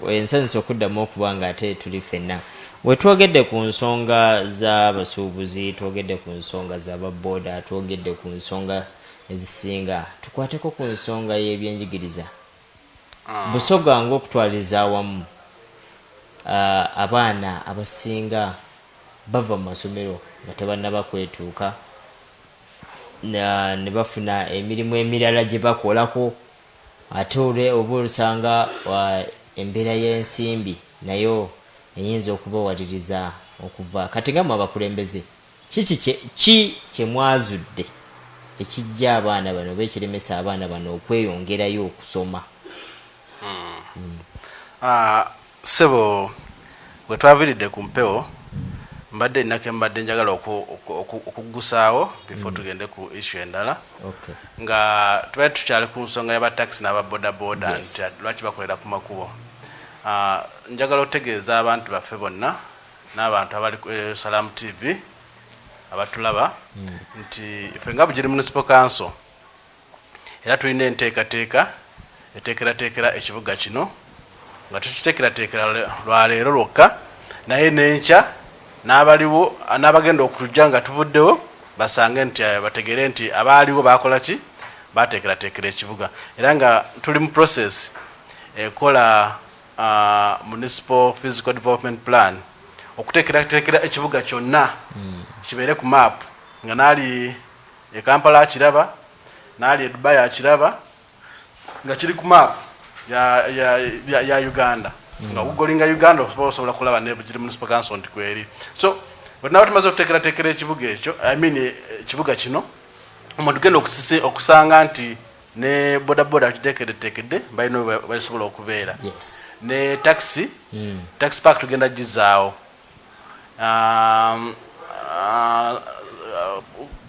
ensanso okuddamu okuba nga ate tuli ffenna we twogedde ku nsonga z'abasuubuzi twogedde ku nsonga z'ababooda twogedde ku nsonga ezisinga tukwateko ku nsonga y'ebyenjigiriza busoga ng'okutwaliza awamu abaana abasinga bava mu masomero nga tebannaba kwetuuka ne bafuna emirimu emirala gye bakolako ate oba olusanga embeera y'ensimbi nayo eyinza okubawaliriza okuva kati nga mu abakulembeze ki kye mwazudde ekijja abaana bano oba ekiremesa abaana bano okweyongerayo okusoma? Sebo bwe twaviridde ku mpewo mbadde mbadde njagala okugusaawo before tugende ku issue endala nga tuba tukyali ku nsonga y'abataxi n'ababodaboda nti lwaki bakolera ku makubo. Njagala otegeeza abantu baffe bonna n'abantu abali ku Salamu TV abatulaba nti ffe nga Bugiri Municipal Council era tulina enteekateeka eteekerateekera ekibuga kino nga tukiteekerateekera lwaleero lwokka naye n'enkya n'abaliwo n'abagenda okujja nga tuvuddewo basange nti bategere nti abaaliwo bakola ki bateekerateekera ekibuga era nga tuli mu process ekola municipal physical development plan okuteekerateekera ekibuga kyonna kibeere ku map nga naali e Kampala akiraba naali e Dubai akiraba nga kiri ku map ya Uganda nga ugolinga Uganda osobola kulaba ne Bugiri Municipal Council nti kweri. So bonna tumaze okuteekerateekera ekibuga ekyo ekibuga kino omuntu genda okusanga nti ne bodaboda kiteekereteekedde balina basobola okubeera ne taxi park tugenda gizaawo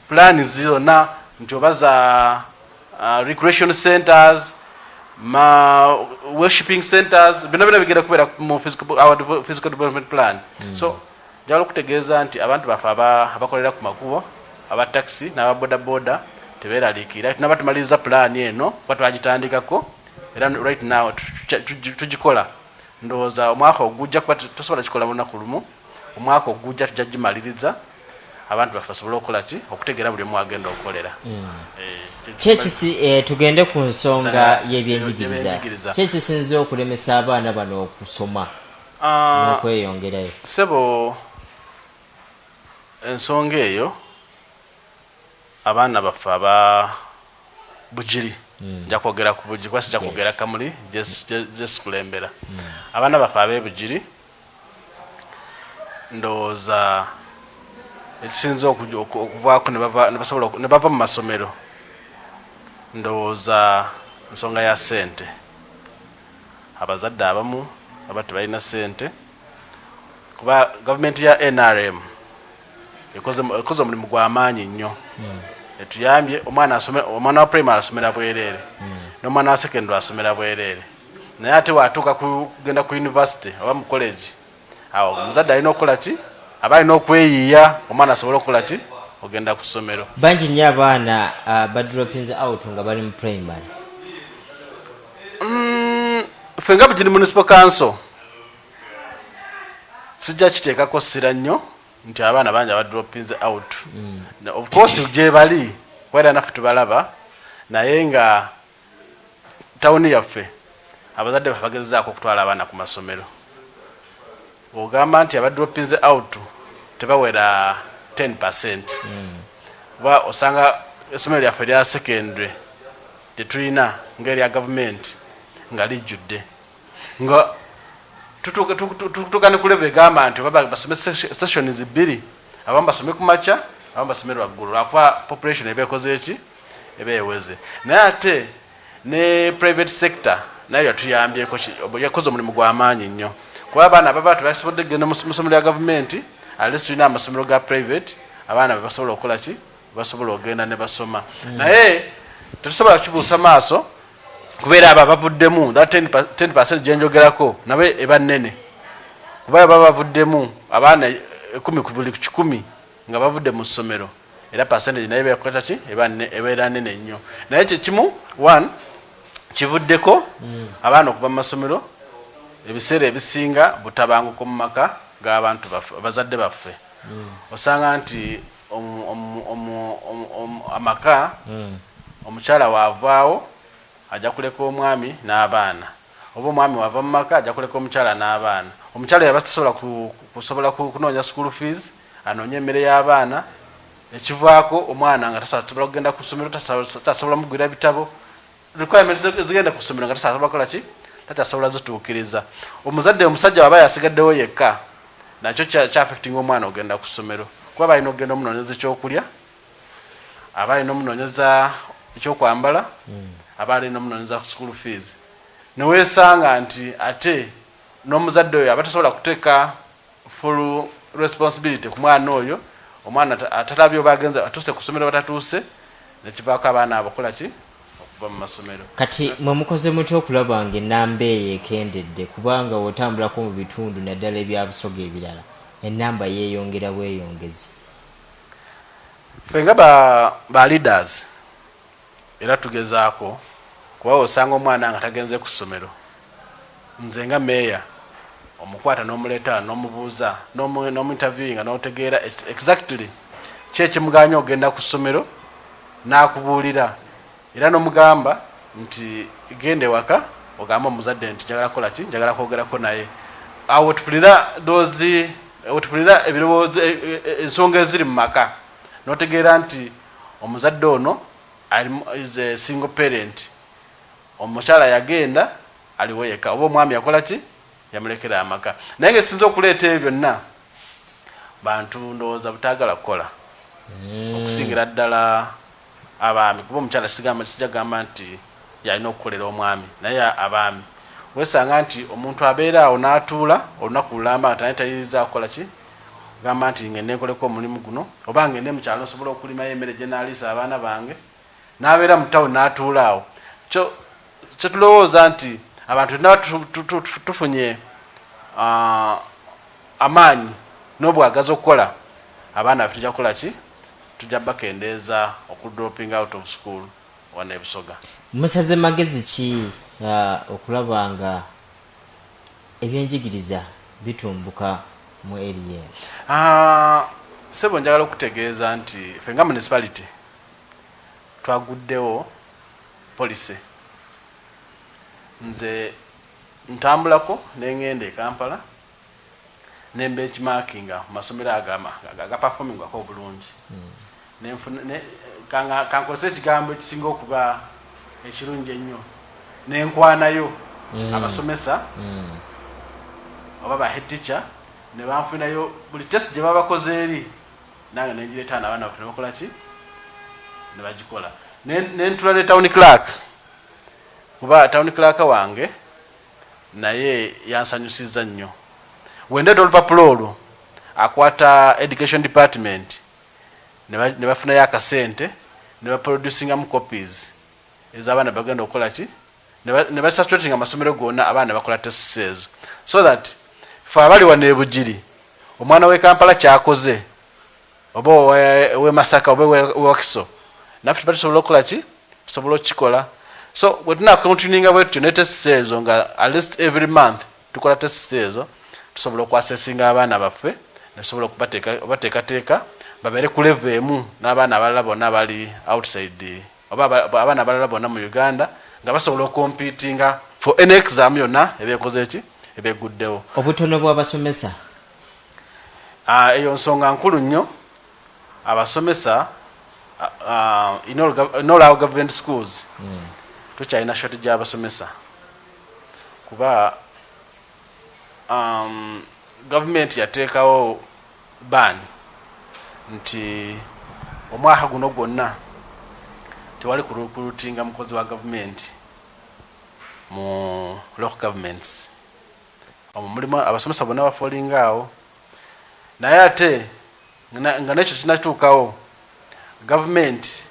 plan zonna nti oba za recreation centers worshipping centers bino bigenda kubeera mu physical development plan. So njagala okutegeeza nti abantu baffe abakolera ku makubo aba taxi n'ababodaboda tebeeraliikira tunaba tumaliriza plan eno kuba twagitandikako era right now tugikola ndowooza omwaka ogujja kuba tosobola kikola lunaku lumu omwaka ogujja tujja gimaliriza abantu baffe basobole okukola ki okutegeera buli omu agenda okukolera. Kyekisi tugende ku nsonga y'ebyenjigiriza kyekisinze okulemesa abaana bano okusoma n'okweyongerayo? Sebo ensonga eyo abaana baffe aba Bugiri nja kwogera ku Bugiri kwasi nja kwogera Kamuli just kulembera abaana baffe ab'e Bugiri ndowooza ekisinza okuvaako ne bava mu masomero ndowooza nsonga ya ssente. Abazadde abamu aba tebalina ssente kuba gavumenti ya NRM ekoze omulimu gw'amaanyi nnyo etuyambye omwana wa primary asomera bwereere n'omwana wa secondary asomera bwereere naye ate waatuuka kugenda ku university oba mu college awo omuzadde alina okukola ki aba alina okweyiiya omwana asobole okukola ki ogenda ku ssomero. Bangi nnyo abaana badropins out nga bali mu primary. Ffe nga Bugiri Municipal Council sijja kiteekako ssira nnyo nti abaana bangi abadropins out of course gye bali kwera nafe tubalaba naye nga tawuni yaffe abazadde bagezaako okutwala abaana ku masomero ogamba nti abadropins out tebawera 10%. Ba osanga esomero lyaffe lya secondary tetulina ngeri ya government nga lijjudde nga tutukane kuleve gamba nti baba basome sessions bbiri abamu basome ku makya abamu basome lwaggulu lwakuba population ebeekoze eki ebeeweze naye ate ne private sector nayo yatuyambyeko yakoze omulimu gw'amaanyi nnyo kuba abaana baba tebasobodde kugenda mu ssomero lya gavumenti alesi tulina amasomero ga private abaana bebasobola okukola ki basobola okugenda ne basoma naye tetusobola kukibuusa maaso kubeera abo abavuddemu that 10% gyenjogerako nabe eba nnene kuba baba bavuddemu abaana 10 ku buli 100 nga bavudde mu ssomero era percentage naye beekwata ki ebeera nnene nnyo naye kyekimu one kivuddeko abaana okuva mu masomero ebiseera ebisinga butabanguko mu maka g'abantu baffe abazadde baffe osanga nti amaka omukyala waavaawo ajja kuleka omwami n'abaana oba omwami wava mu maka ajja kuleka omukyala n'abaana omukyala yaba kusobola kunoonya school fees anoonya emmere y'abaana ekivaako omwana nga tasobola kugenda ku ssomero tasobola mugwira bitabo requirements ezigenda ku ssomero nga tasobola kola ki takyasobola zituukiriza omuzadde omusajja waba yasigaddewo yekka nakyo kyaffectinga omwana ogenda ku ssomero kuba balina okugenda omunoonyeza ekyokulya aba alina omunoonyeza ekyokwambala aba alina omunoonyeza ku school fees neweesanga nti ate n'omuzadde oyo aba tasobola kuteeka full responsibility ku mwana oyo omwana atalabye oba agenze atuuse ku ssomero batatuuse nekivaako abaana abakola ki okuva mu masomero kati mwe mukoze mutya okulaba nga ennamba eyo ekendedde kubanga wotambulako mu bitundu naddala ebyabusoga ebirala ennamba yeeyongera bweyongezi ffe nga ba leaders era tugezaako kuba osanga omwana nga tagenze ku ssomero nze nga meeya omukwata n'omuleeta n'omubuuza n'omuinterviewinga n'otegeera exactly kyekimuganya ogenda ku ssomero n'akubuulira era n'omugamba nti genda ewaka ogamba omuzadde nti njagala kola ki njagala kwogerako naye awo wetupulira ebirowoozo ensonga eziri mu maka n'otegeera nti omuzadde ono is a single parent omukyala yagenda aliwo yekka oba omwami yakola ki yamulekera amaka naye nga esinza okuleeta ebyo byonna bantu ndowooza butaagala kukola okusingira ddala abaami kuba omukyala sijagamba nti yalina okukolera omwami naye abaami wesanga nti omuntu abeera awo n'atuula olunaku lulamba nga tanaye tayiriza kukola ki gamba nti ngende nkoleko omulimu guno oba ngende mukyalo nsobola okulimayo emmere gye naaliisa abaana bange n'abeera mu tawuni n'atuula awo kyetulowooza nti abantu naba tufunye amaanyi n'obwagazi okukola abaana baffe tujja kukola ki tujja bakendeeza okudroping out of school wana ebusoga musaze magezi ki okulaba nga ebyenjigiriza bitumbuka mu area sebo njagala okutegeeza nti ffe nga municipality twaguddewo policy nze ntambulako nengenda e Kampala ne benchmarkinga mu masomero agaperformingako obulungi kankozesa ekigambo ekisinga okuba ekirungi ennyo nenkwanayo abasomesa oba ba head teacher ne banfunayo buli test gye babakoze eri nange nengireeta n'abaana baffe ne bakola ki ne bagikola nentula ne town clerk kuba town clerk wange naye yansanyusiza nnyo wendedde olupapula olwo akwata education department ne bafunayo akasente ne baproducingamu copies ez'abaana bagenda okukola ki ne basatulatinga amasomero gonna abaana bakola tests ezo so that fe abali wano e Bugiri omwana w'e Kampala kyakoze oba ow'e Masaka oba ow'Wakiso naffe tusobola okukola ki tusobola okukikola so bwe tunakontininga bwetutyo ne tests ezo nga at least every month tukola tests ezo tusobola okwasesinga abaana baffe nesobola okubateekateeka babeere ku level emu n'abaana abalala bonna bali outside oba abaana abalala bonna mu Uganda nga basobola okompitinga for any exam yonna ebeekoze eki ebeeguddewo. Obutono bw'abasomesa eyo nsonga nkulu nnyo. Abasomesa in all our government schools tukyalina shortage y'abasomesa kuba government yateekawo ban nti omwaka guno gwonna tewali kurutinga mukozi wa government mu local governments. Mulimu abasomesa bonna bafolingaawo naye ate nga nekyo kinatuukawo government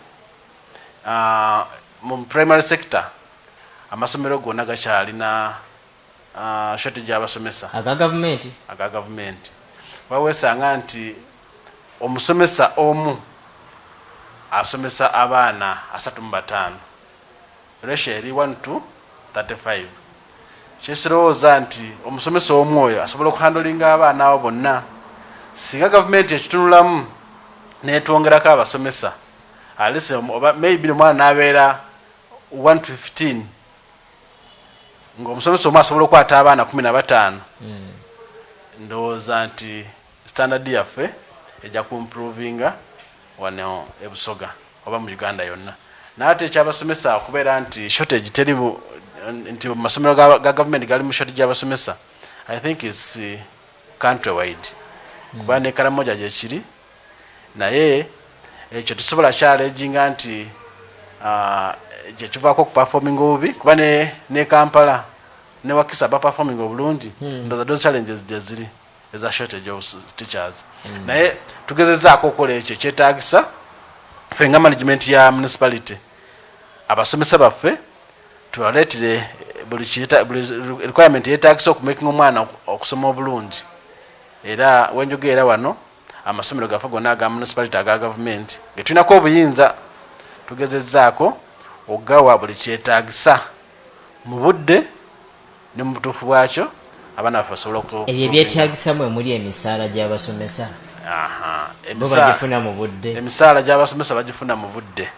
mu primary sector amasomero gonna gakyalina shortage y'abasomesa aga government wawesanga nti omusomesa omu asomesa abaana 35 ratio eri 1:35. Kyekirowooza nti omusomesa omu oyo asobola okuhandolinga abaana abo bonna. Singa gavumenti ekitunulamu netwongerako abasomesa alise maybe omwana n'abeera 1:15 ng'omusomesa omu asobola okukwata abaana 15 ndowooza nti standard yaffe ejja kuimprovinga wano ebusoga oba mu Uganda yonna. Naate ekyabasomesa okubeera nti shortage teri nti amasomero ga government gali mu shortage y'abasomesa I think it's country wide kuba ne Karamoja gye kiri naye ekyo tusobola kyaleginga nti gye kivaako ku performing obubi kuba ne Kampala ne Wakisa ba performing obulungi ndoza those challenges gye ziri eza shortage of teachers. Naye tugezezaako okukola ekyo kyetaagisa ffe nga management ya municipality abasomesa baffe tubaletire buli requirement yetaagisa okumakinga omwana okusoma obulungi. Era wenjogera wano amasomero gaffe gonna aga municipality aga government getulinako obuyinza tugezezaako ogawa buli kyetaagisa mu budde ne mu butuufu bwakyo abaana baffe basobola ebyo ebyetaagisa mwe muli emisaala gy'abasomesa bagifuna mu budde. Emisaala gy'abasomesa bagifuna mu budde.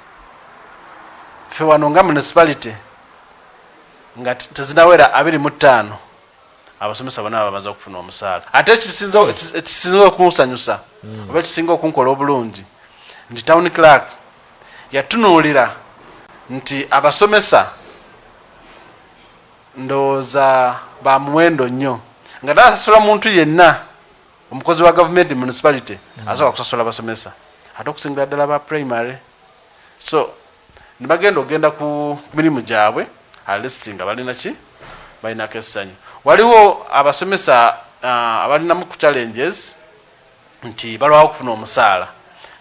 Ffe wano nga municipality nga tezinawera 25 abasomesa bonna bamaze okufuna omusaala. Ate ekisinza okunsanyusa oba ekisinga okunkola obulungi nti town clerk yatunuulira nti abasomesa ndowooza ba muwendo nnyo nga tasasula muntu yenna omukozi wa government municipality asobola kusasula abasomesa ate okusingira ddala ba primary. So nibagenda ogenda ku mirimu gyabwe alisiti nga balinako essanyu. Waliwo abasomesa abalinamu ku challenges nti balwawo okufuna omusaala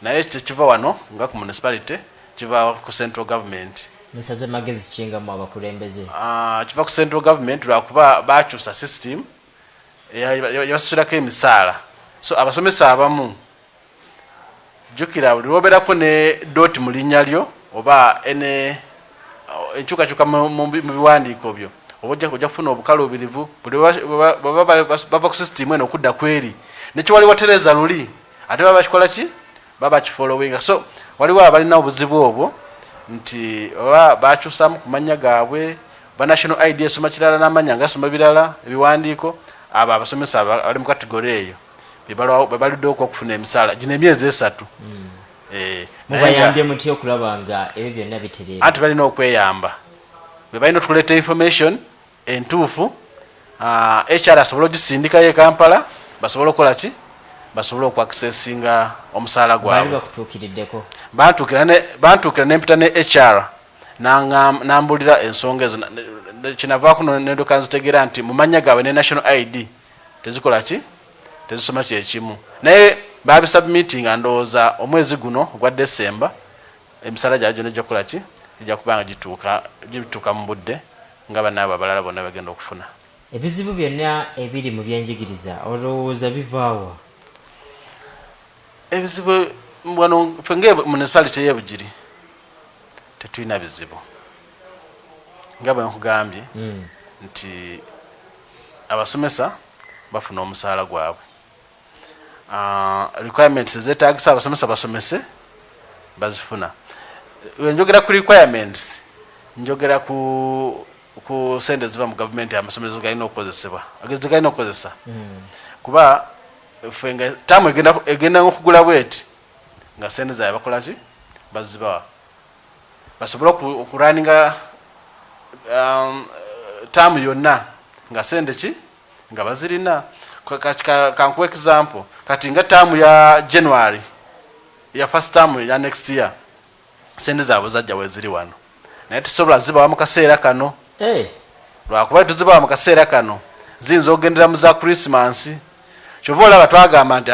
naye tekiva wano nga ku municipality kiva ku central government. Musaze magezi kinga mu abakulembeze kiva ku central government lwakuba bakyusa system yabasulako emisaala. So abasomesa abamu jukira buli lwobeerako ne doti mu linnya lyo oba enkyukakyuka mu biwandiiko byo oba ojja kufuna obukaluubirivu buli bava ku system eno okudda kweri nekiwali watereza luli ate baba bakikola ki baba kifollowinga. So waliwo abalina obuzibu obwo nti oba bakyusamu ku mannya gaabwe ba national ID esoma kirala n'amanya ngasoma birala ebiwandiiko abo abasomesa abali mu kategori eyo bebaluddewo okufuna emisaala gino emyezi 3. mubayambye mutya okulaba nga ebyo byonna bitereera? Anti balina okweyamba bebalina okuleeta information entuufu HR asobola ogisindikayo e Kampala basobola okukola ki basobola okuaccessinga omusaala gwabwe. Bantuukira nempita ne HR nambulira ensonga ezo kinavaako nendoka nzitegeera nti mu mannya gaabwe ne national ID tezikola ki tezisoma kyekimu naye babisubmittinga ndowooza omwezi guno ogwa December emisaala gyabwe gyonna gyakola ki ejja kubanga gituuka mu budde nga bannaabo abalala bonna bagenda okufuna. Ebizibu byonna ebiri mu byenjigiriza olowooza bivaawa? Ebizibu wano ffe nga municipality y'e Bugiri tetulina bizibu nga bwe nkugambye nti abasomesa bafuna omusaala gwabwe requirements zetagisa abasomesa basomese bazifuna. Njogera ku requirements njogera ku sente ziva mu government amasomero galina okukozesebwa galina okukozesa kuba fenga tamu egenda okugula bweti nga sente zaabwe bakola ki bazibawa basobola okuraninga tamu yonna nga sente ki nga bazirina. Kankuwa example kati nga tamu ya January ya first term ya next year sente zaabwe zajja weziri wano naye tusobola zibawa mu kaseera kano lwakuba tuzibawa mu kaseera kano ziyinza ogendera mu za Christmas kyova olaba twagamba nti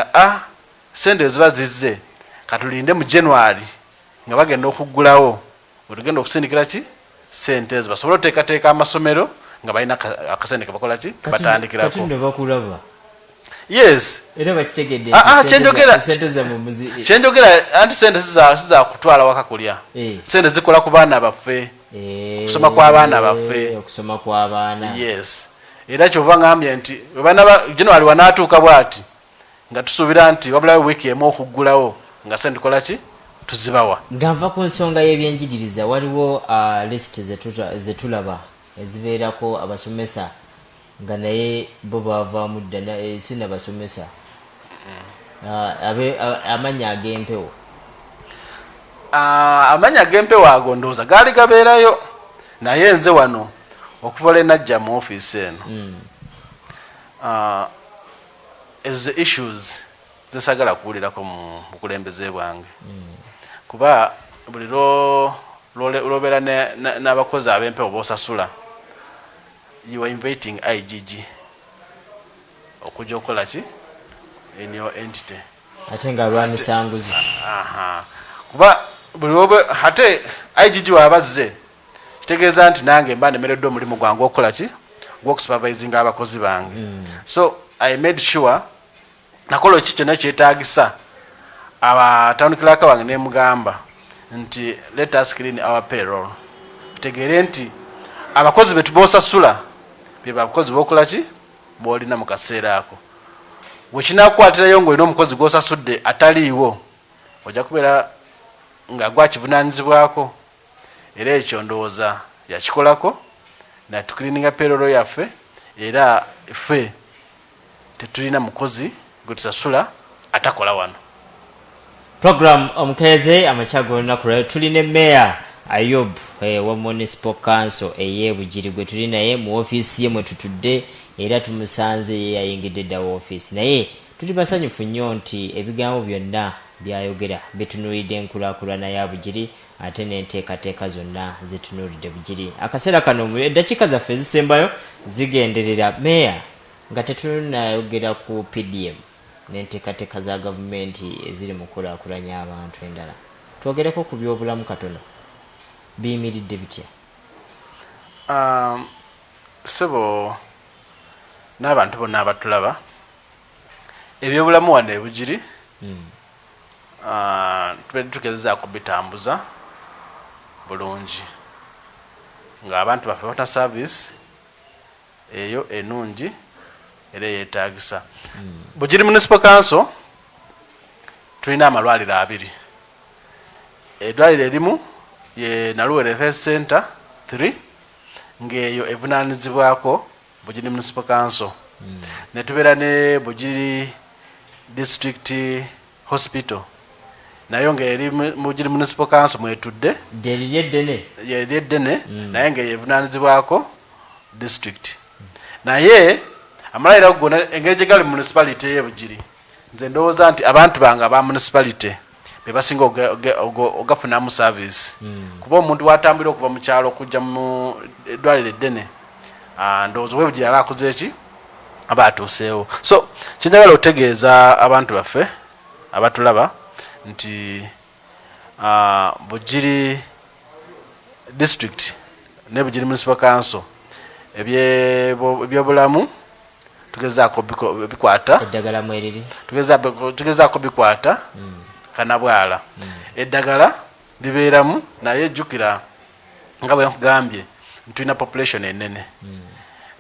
sente ziba zizze katulinde mu January nga bagenda okuggulawo otugenda okusindikira ki sente ezo basobola oteekateeka amasomero nga balina akasente kebakola ki batandikirako kati bakulaba. Yes. Era bakitegedde kyenjogera anti sente siza kutwala waka kulya. Sente zikola ku baana baffe. Kusoma kwa baana baffe. Okusoma kwa baana. Yes. Era kyova ngambye nti baana ba January wanaatuuka bwati nga tusuubira nti wabula wiki emu okuggulawo nga sente kola ki tuzibawa. Ngava ku nsonga y'ebyenjigiriza waliwo list zetulaba ezibeerako abasomesa nga naye bo bavaamu dda sina basomesa amanya ag'empewo. Amanya ag'empewo ago ndowooza gaali gabeerayo naye nze wano okuva lwe najja mu ofiisi eno ezo issues zesagala kuwulirako mu bukulembeze bwange kuba buli lwobeera n'abakozi ab'empewo b'osasula you are inviting IGG okujja okukola ki in your entity ate nga lwanisa nguzi kuba buli ate IGG wabazze kitegeeza nti nange mba nemereddwa omulimu gwange okukola ki gw'okusupervising abakozi bange so I made sure nakola eki kyonna kyetaagisa abatandikirako wange nemugamba nti let us clean our payroll tutegeere nti abakozi betu bosasula bye bakozi bokola ki bolina mu kaseera ako wekinakwatirayo ng'olina omukozi gw'osasudde ataliiwo ojja kubeera nga gwakivunaanyizibwako era ekyo ndowooza yakikolako natukirininga payroll yaffe era ffe tetulina mukozi gwe tusasula atakola wano. Program Omukeeze amakyago olunaku lwaleero tulina Mayor Ayub wa Municipal Council ey'e Bugiri gwe tuli naye mu ofiisi ye mwe tutudde era tumusanze ye yayingidde dda ofiisi naye tuli basanyufu nnyo nti ebigambo byonna byayogera bitunuulidde enkulaakulana ya Bugiri ate n'enteekateeka zonna zitunuulidde Bugiri. Akaseera kano eddakiika zaffe ezisembayo zigenderera Mayor nga tetunayogera ku PDM n'enteekateeka za gavumenti eziri mu kulaakulanya abantu endala. Twogereko ku byobulamu katono biyimiridde bitya? Sebo n'abantu bonna abatulaba ebyobulamu wano e Bugiri tubadde tugezezaako bitambuza bulungi ng'abantu baffe bafuna service eyo enungi era yeetaagisa. Bugiri Municipal Council tulina amalwaliro 2. Eddwaliro erimu ye Naluwere Health Center 3 ng'eyo evunaanyizibwako Bugiri Municipal Council. Ne tubeera ne Bugiri District Hospital nayo ng'eri Bugiri Municipal Council mwetudde yeddene naye ng'eyo evunaanyizibwako district. Naye amalwaliro gonna engeri gye gali municipality y'e Bugiri nze ndowooza nti abantu bange aba municipality be basinga ogafunamu service kuba omuntu watambulira okuva mu kyalo okujja mu eddwaliro eddene ndowooza we Bugiri aba akoze eki aba atuuseewo. So kyenjagala okutegeeza abantu baffe abatulaba nti Bugiri district ne Bugiri Municipal Council ebyobulamu tugezaako bikwata eddagala mweriri tugezaako bikwata kanabwala eddagala libeeramu naye ejjukira nga bwe nkugambye tulina population enene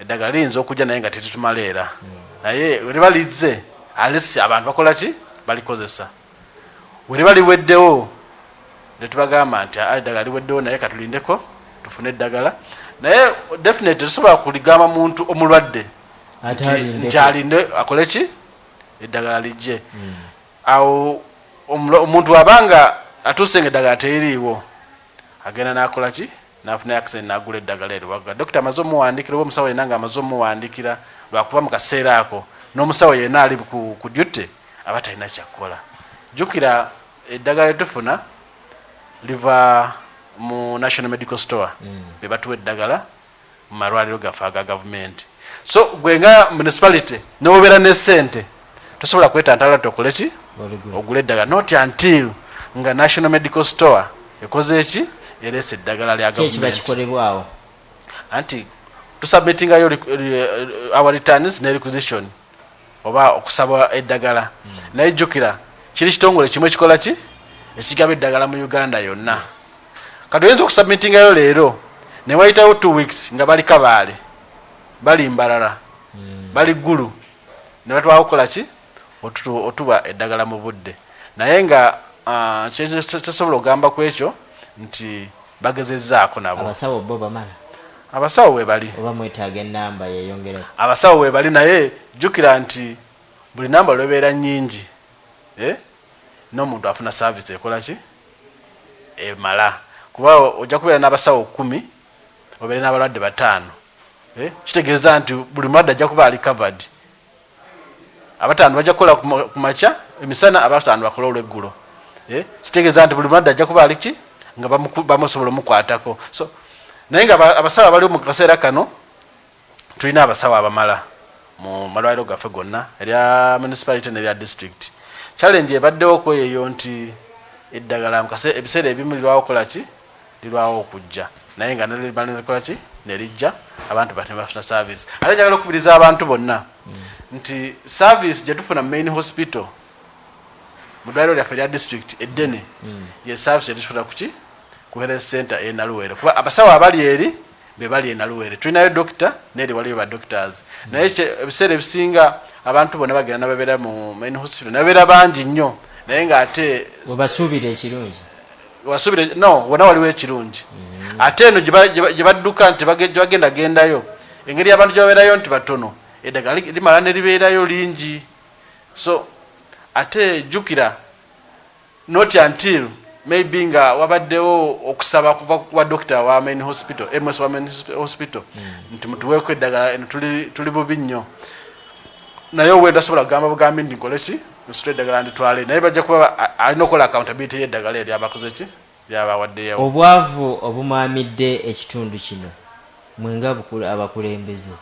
eddagala liyinza okujja naye nga tetutumala era naye liba lizze alisi abantu bakola ki balikozesa wali bali weddewo ne tubagamba nti eddagala liweddewo naye katulindeko tufune eddagala naye definitely tusobola kuligamba muntu omulwadde nti alinde akole ki eddagala lijje awo omuntu wabanga atuuse ng'eddagala teririiwo agenda n'akola ki n'afuna accident n'agula eddagala eryo wagga dokita amaze omuwandikira oba omusawo yenna ng'amaze omuwandikira lwakuba mu kaseera ako n'omusawo yenna ali ku jute aba talina kyakkola jjukira eddagala lyetufuna liva mu national medical store be batuwa eddagala mu malwaliro gaffe aga gavumenti so gwe nga municipality n'obeera ne ssente tosobola kwetantala tokole ki ogula eddagala not until nga national medical store ekoze eki erese eddagala lya gavumentkikolebwawo anti tusubmitingayo our returns ne requisition oba okusaba eddagala naye jjukira kiri kitongole kimwe ekikola ki ekigaba eddagala mu Uganda yonna kati oyinza okusubmitingayo leero ne wayitawo 2 weeks nga bali Kabaale bali Mbarara bali Ggulu ne batwala okukola ki otuba eddagala mu budde naye nga kyekisobola okugamba ku ekyo nti bagezezzaako nabo abasawo bo bamala abasawo we bali oba mwetaaga ennamba yeeyongereko abasawo we bali naye jjukira nti buli namba lwebeera nnyingi n'omuntu afuna service ekola ki emala kuba ojja kubeera n'abasawo 10 obeere n'abalwadde 5 kitegeeza nti buli mulwadde ajja kuba ali covered abataano bajja kukola ku makya emisana abataano bakola olweggulo kitegeeza nti buli mulwadde ajja kuba ali ki nga bamusobola omukwatako so naye nga abasawo abaliwo mu kaseera kano tulina abasawo abamala mu malwaliro gaffe gonna erya municipality n'erya district challenge ebaddewo kweyeyo nti eddagala ebiseera ebimu lirwawo okukola ki lirwawo okujja naye nga nelikola ki nerijja abantu bafuna service ate njagala okubiriza abantu bonna nti service gye tufuna main hospital mu ddwaliro lyaffe erya district eddene ye service gye tufuna kuki ku health center e Naluwere kuba abasawo abali eri be bali e Naluwere tulinayo doctor n'eri waliyo ba doctors naye ebiseera ebisinga abantu bonna bagenda nababeera mu main hospital nababeera bangi nnyo naye ng'ate webasuubira ekirungi wasuubire no wona waliwo ekirungi ate eno gye badduka nti bagendagendayo engeri abantu gye babeerayo nti batono eddagala limala ne libeerayo lingi so ate jjukira not until maybe nga wabaddewo okusaba kuva kwa doctor wa main hospital MS wa main hospital nti mutuweeko eddagala tuli bubi nnyo naye owenda asobola kugamba bugambi ndi nkole ki nsitula eddagala nditwale naye bajja kuba alina okukola accountability y'eddagala eri abakoze ki lyabawaddeyo obwavu obumwamidde ekitundu kino mwenga abakulembeze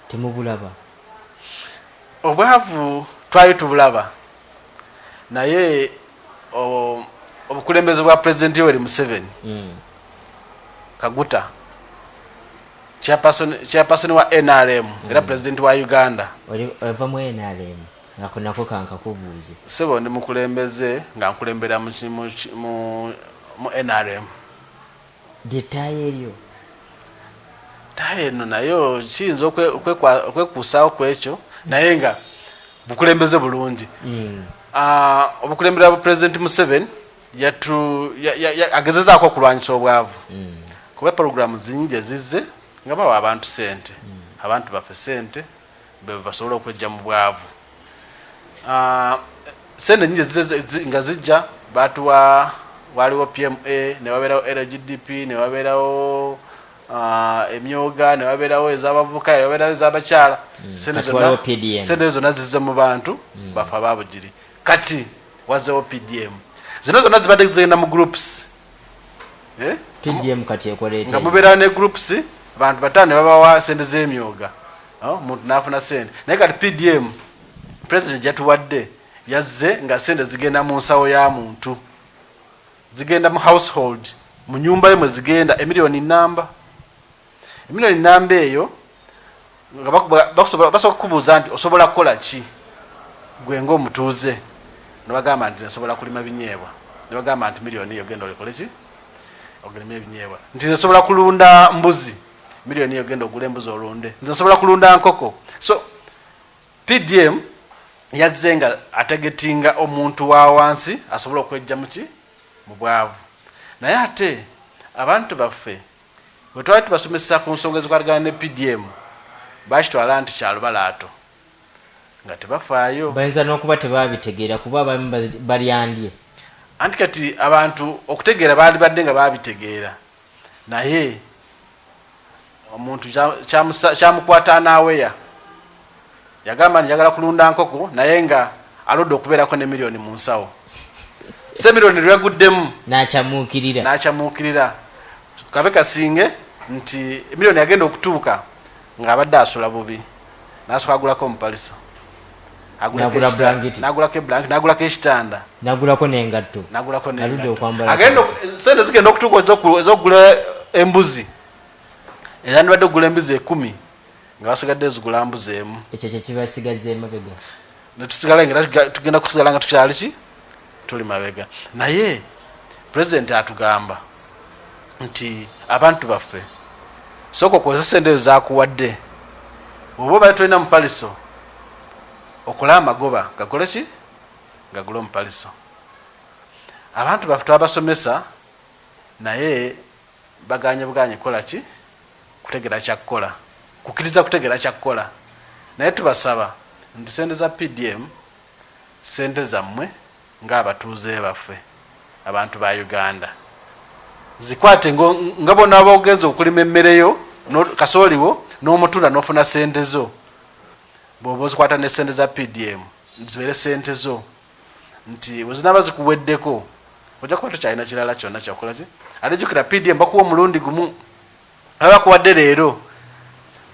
temubulaba obwavu twali tubulaba naye obukulembeze bwa President Yoweri Museveni Kaguta chairperson wa NRM era president wa Uganda oliva mu NRM nako kankakubuuze sebo ndi mukulembeze nga nkulembera mu NRM detaye eryo taye no nayo kiyinza okwekuusaawo kwekyo naye nga bukulembeze bulungi obukulembera bwa President Museveni agezezaako okulwanyisa obwavu kuba programu zingi ezizze nga bawa abantu sente abantu baffe sente basobola okwejja mu bwavu sente nyingi nga zijja batuwa waliwo PMA ne wabeerawo LGDP ne wabeerawo emyoga ne wabeerawo ez'abavubuka ne wabeerawo ez'abakyala sente zonna zizze mu bantu baffe aba Bugiri kati wazewo PDM zino zonna zibadde zigenda mu groups PDM kati ekoleeta nga mubeerawo ne groups abantu bataano babawa sente z'emyoga omuntu n'afuna sente naye kati PDM president gyatuwadde yazze nga sente zigenda mu nsawo ya muntu zigenda mu household mu nyumba ye mwe zigenda emiliyoni namba eyo nga basobola kukubuuza nti osobola kukola ki gwe ng'omutuuze ne bagamba nti nsobola kulima binyeebwa ne bagamba nti miliyoni eyo genda olikole ki ogelema ebinyeebwa nti nsobola kulunda mbuzi miliyoni eyo genda ogula embuzi olunde nsobola kulunda nkoko so PDM yazze nga ategetinga omuntu wa wansi asobola okwejja mu bwavu. Naye ate abantu baffe bwe twali tubasomesa ku nsonga ezikwatagana ne PDM bakitwala nti kyalubalaato nga tebafaayo. Bayinza n'okuba tebabitegeera kuba abamu balyandye. Anti kati abantu okutegeera baali badde nga babitegeera, naye omuntu kyamukwata n'aweya yagamba njagala kulunda nkoko naye nga alodde okubeerako ne miliyoni mu nsawo. Se miliyoni lweguddemu n'akyamuukirira kabe kasinge nti miliyoni yagenda okutuuka ng'abadde asula bubi n'asooka agulako omupaliso, n'agulako eblanketi, n'agulako ekitanda, n'agulako n'engatto, agenda sente zigenda okutuuka ez'okugula embuzi era ndibadde okugula embuzi 10 nga basigadde ezigula mbuzi emu. Ekyo kye kibasigaze emabega ne tusigala nga tugenda kusigala nga tukyali ki tuli mabega. Naye pulezidenti atugamba nti abantu baffe sooka okozesa sente ezo zakuwadde, oba oba tolina mupaliso okola amagoba gakole ki gagula omupaliso. Abantu baffe twabasomesa naye baganye kola ki kutegera kyakukola, kukiriza kutegera kyakukola. Naye tubasaba nti sente za PDM sente zammwe ng'abatuuze baffe abantu ba Uganda zikwate nga bonna abaogenza okulima emmereyo kasooliwo n'omutunda n'ofuna sente zo, bw'oba ozikwata ne sente za PDM zibeere sente zo nti wezinaba zikuweddeko ojja kuba tokyalina kirala kyonna kyakola ki. Ate jjukira PDM bakuwa omulundi gumu abakuwadde leero,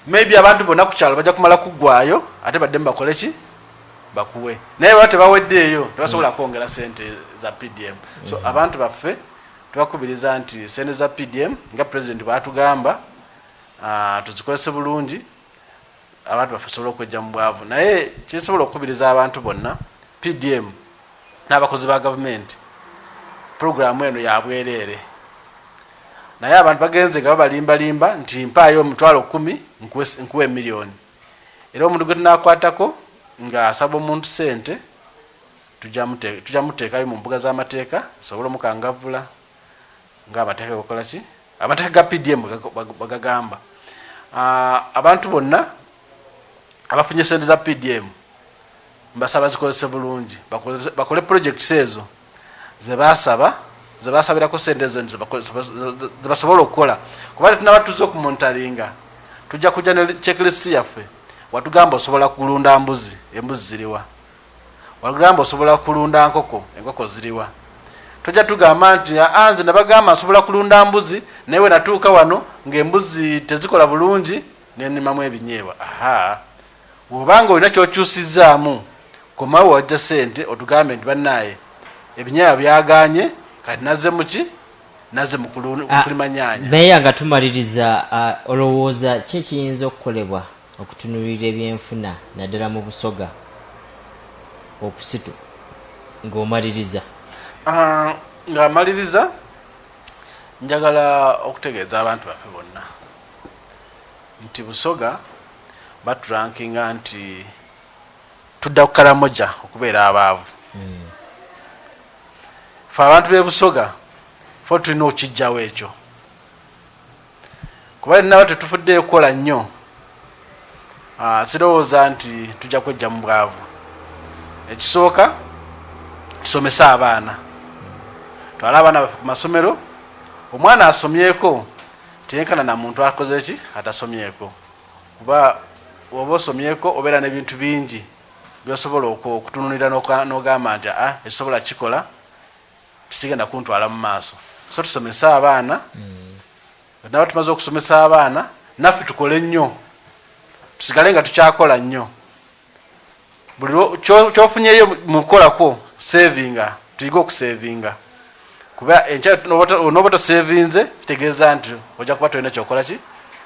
maybe abantu bonna ku kyalo bajja kumala kuggwayo ate baddemu bakole ki bakuwe, naye baba tebaweddeeyo tebasobola kwongera sente za PDM. So abantu baffe tubakubiriza nti sente za PDM nga pulezidenti bwatugamba tuzikozese bulungi abantu baffe sobola okwejja mu bwavu. Naye kisobola okukubiriza abantu bonna PDM n'abakozi ba gavumenti programu eno ya bwereere, naye abantu bagenze nga babalimbalimba nti mpaayo $10,000 nkuwe miliyoni, era omuntu gwe tunakwatako nga asaba omuntu sente tujja muteekayo mu mbuga z'amateeka sobola omukangavvula ng'amateeka gakola ki amateeka ga PDM bagagamba. Abantu bonna abafunye sente za PDM mbasaba zikozese bulungi bakole projects ezo zebasabirako sente ezo zebasobola okukola, kuba tunaba tuza okumontaringa tujja kujja ne checklist yaffe. Watugamba osobola kulunda embuzi ziriwa, watugamba osobola kulunda enkoko ziriwa. Tujja tugamba nti anze nabagamba nsobola kulunda mbuzi naye we natuuka wano ng'embuzi tezikola bulungi nenimamu ebinyeebwa. Bw'obanga olina kyokyusizaamu komawo wajja sente otugambe nti bannaaye ebinyeebwa byaganye kati nazze muki nazze mu kulima nyaanya. Naye nga tumaliriza olowooza ki ekiyinza okukolebwa okutunuulira ebyenfuna naddala mu Busoga okusitu ng'omaliriza? Ng'amaliriza njagala okutegeeza abantu baffe bonna nti Busoga baturankinga nti tudda ku Karamoja okubeera abaavu. Ffe abantu b'e Busoga ffe tulina okijjawo ekyo, kuba naba tetufuddeyo kukola nnyo sirowooza nti tujja kwejja mu bwavu. Ekisooka tusomesa abaana, twala abaana baffe ku masomero. Omwana asomyeko teyenkana na muntu akoze ki atasomyeko, kuba oba osomyeko obeera n'ebintu bingi byosobola okutunulira n'ogamba nti ekisobola kikola tikigenda kuntwala mu maaso. So tusomesa abaana, naba tumaze okusomesa abaana naffe tukole nnyo, tusigale nga tukyakola nnyo. Buli kyofunyeyo mu kukolako savinga, tuyige okusavinga, kuba onoba tosavinze kitegeeza nti ojja kuba tolina kyokola ki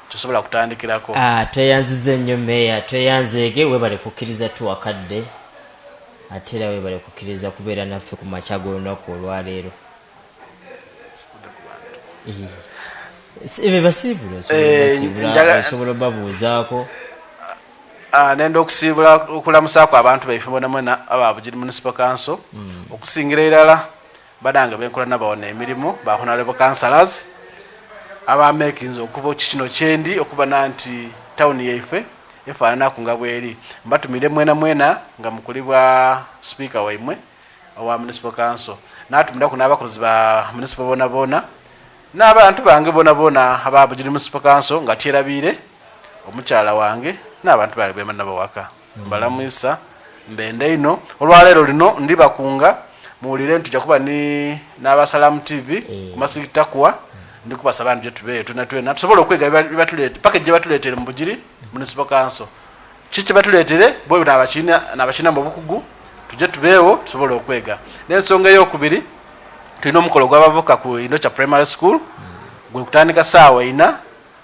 kyosobola kutandikirako. Tweyanzize nnyo Meeya, tweyanzeege, webale kukkiriza tuwakadde ate era webale kukkiriza kubeera naffe ku makya g'olunaku olwaleero. Basiibula osobola babuuzaako. nenda okusiibula okulamusaako abantu baife bonamwena aba Bugiri Municipal Council okusingira irala badanga benkulana bawona emirimu honorable councillors abamekinze okuba kino kyendi okuba nanti town yaife efaanana ku nga bweri mbatumire mwena nga mukulibwa speaker waimwe owa Municipal Council natumira kunabakozi ba municipal bona n'abantu bange bona aba Bugiri Municipal Council nga kyerabire omukyala wange n'abantu bange bemanabo waka balamwisa mbende ino olwaleero lino ndibakunga muwulire ntujja kuba ni n'abasalamu TV kumasikitakuwa ndikubasaba nje tube twena tusobola okwega batulete package je batuletere mu Bugiri Municipal Council chiche batuletere bo n'abachina mu bukugu tuje tubeewo tusobola okwega n'ensonga y'okubiri tulina omukolo gw'abavuka ku Indocha Primary School gwe kutandika saawa 4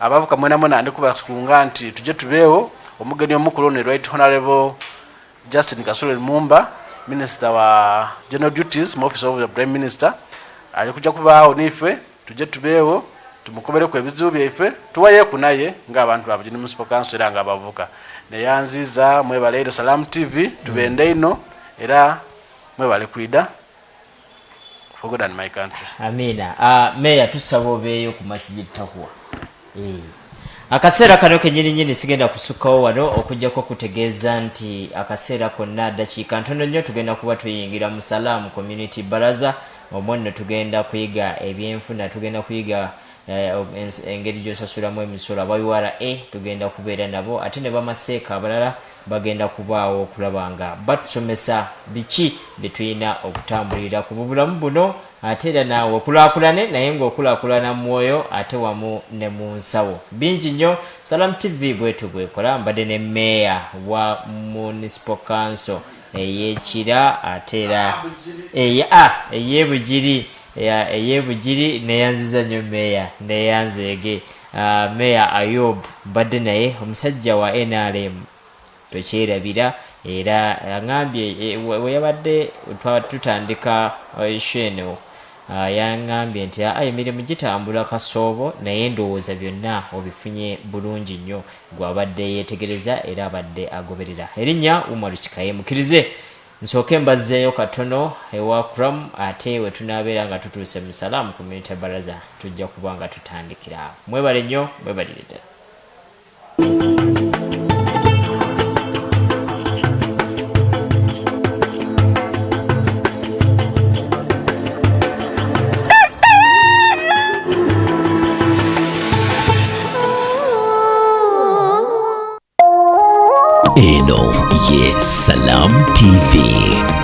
abavuka mwena ndikubakunga nti tuje tubeewo omugeni omukulu ne Right Honorable Justin Kasule Lumumba Minister wa General Duties mu Office of the Prime Minister ali kujja kubaawo nife tuje tubeewo tumukobere ku ebizibu byaife tuwaye kunaye ng'abantu ba Bugiri Municipal Council era ng'abavuka neyanziza mwebale Salam TV tubende ino era mwebale kwida for good and my country. Amina. Meya tusaba obeeyo ku masjid takuwa. Akaseera kano kenyini sigenda kusukawo wano okujjako kutegeeza nti akaseera konna dakiika ntono nnyo tugenda kuba tuyingira mu Salaam Community Baraza omwo tugenda kuyiga ebyenfuna tugenda kuyiga engeri gy'osasulamu emisolo aba URA tugenda kubeera nabo ate ne bamaseeka abalala bagenda kubaawo okulaba nga batusomesa biki bye tulina okutambulira ku bulamu buno ate era naawe okulaakulane naye ng'okulaakulana mwoyo ate wamu ne mu nsawo bingi nnyo. Salam TV bwetu bwekola mbadde ne meeya wa Municipal Council ey'Ekira ate era ey'Ebugiri neyanziza nnyo meeya neyanzeege meeya Ayub mbadde naye omusajja wa NRM tokyerabira era angambye weyabadde tutandika eno yangambye nti emirimu gitambula kasoobo naye ndowooza byonna obifunye bulungi nnyo gwabadde yeetegereza era abadde agoberera. Erinnya Umaru Kikaye mukirize nsooke mbazzeeyo katono ewa Kram ate we tunaabeera nga tutuuse mu Salaam Community Baraza tujja kuba nga tutandikira awo. Mwebale nnyo mwebalire ddala. Eno ye Salam TV.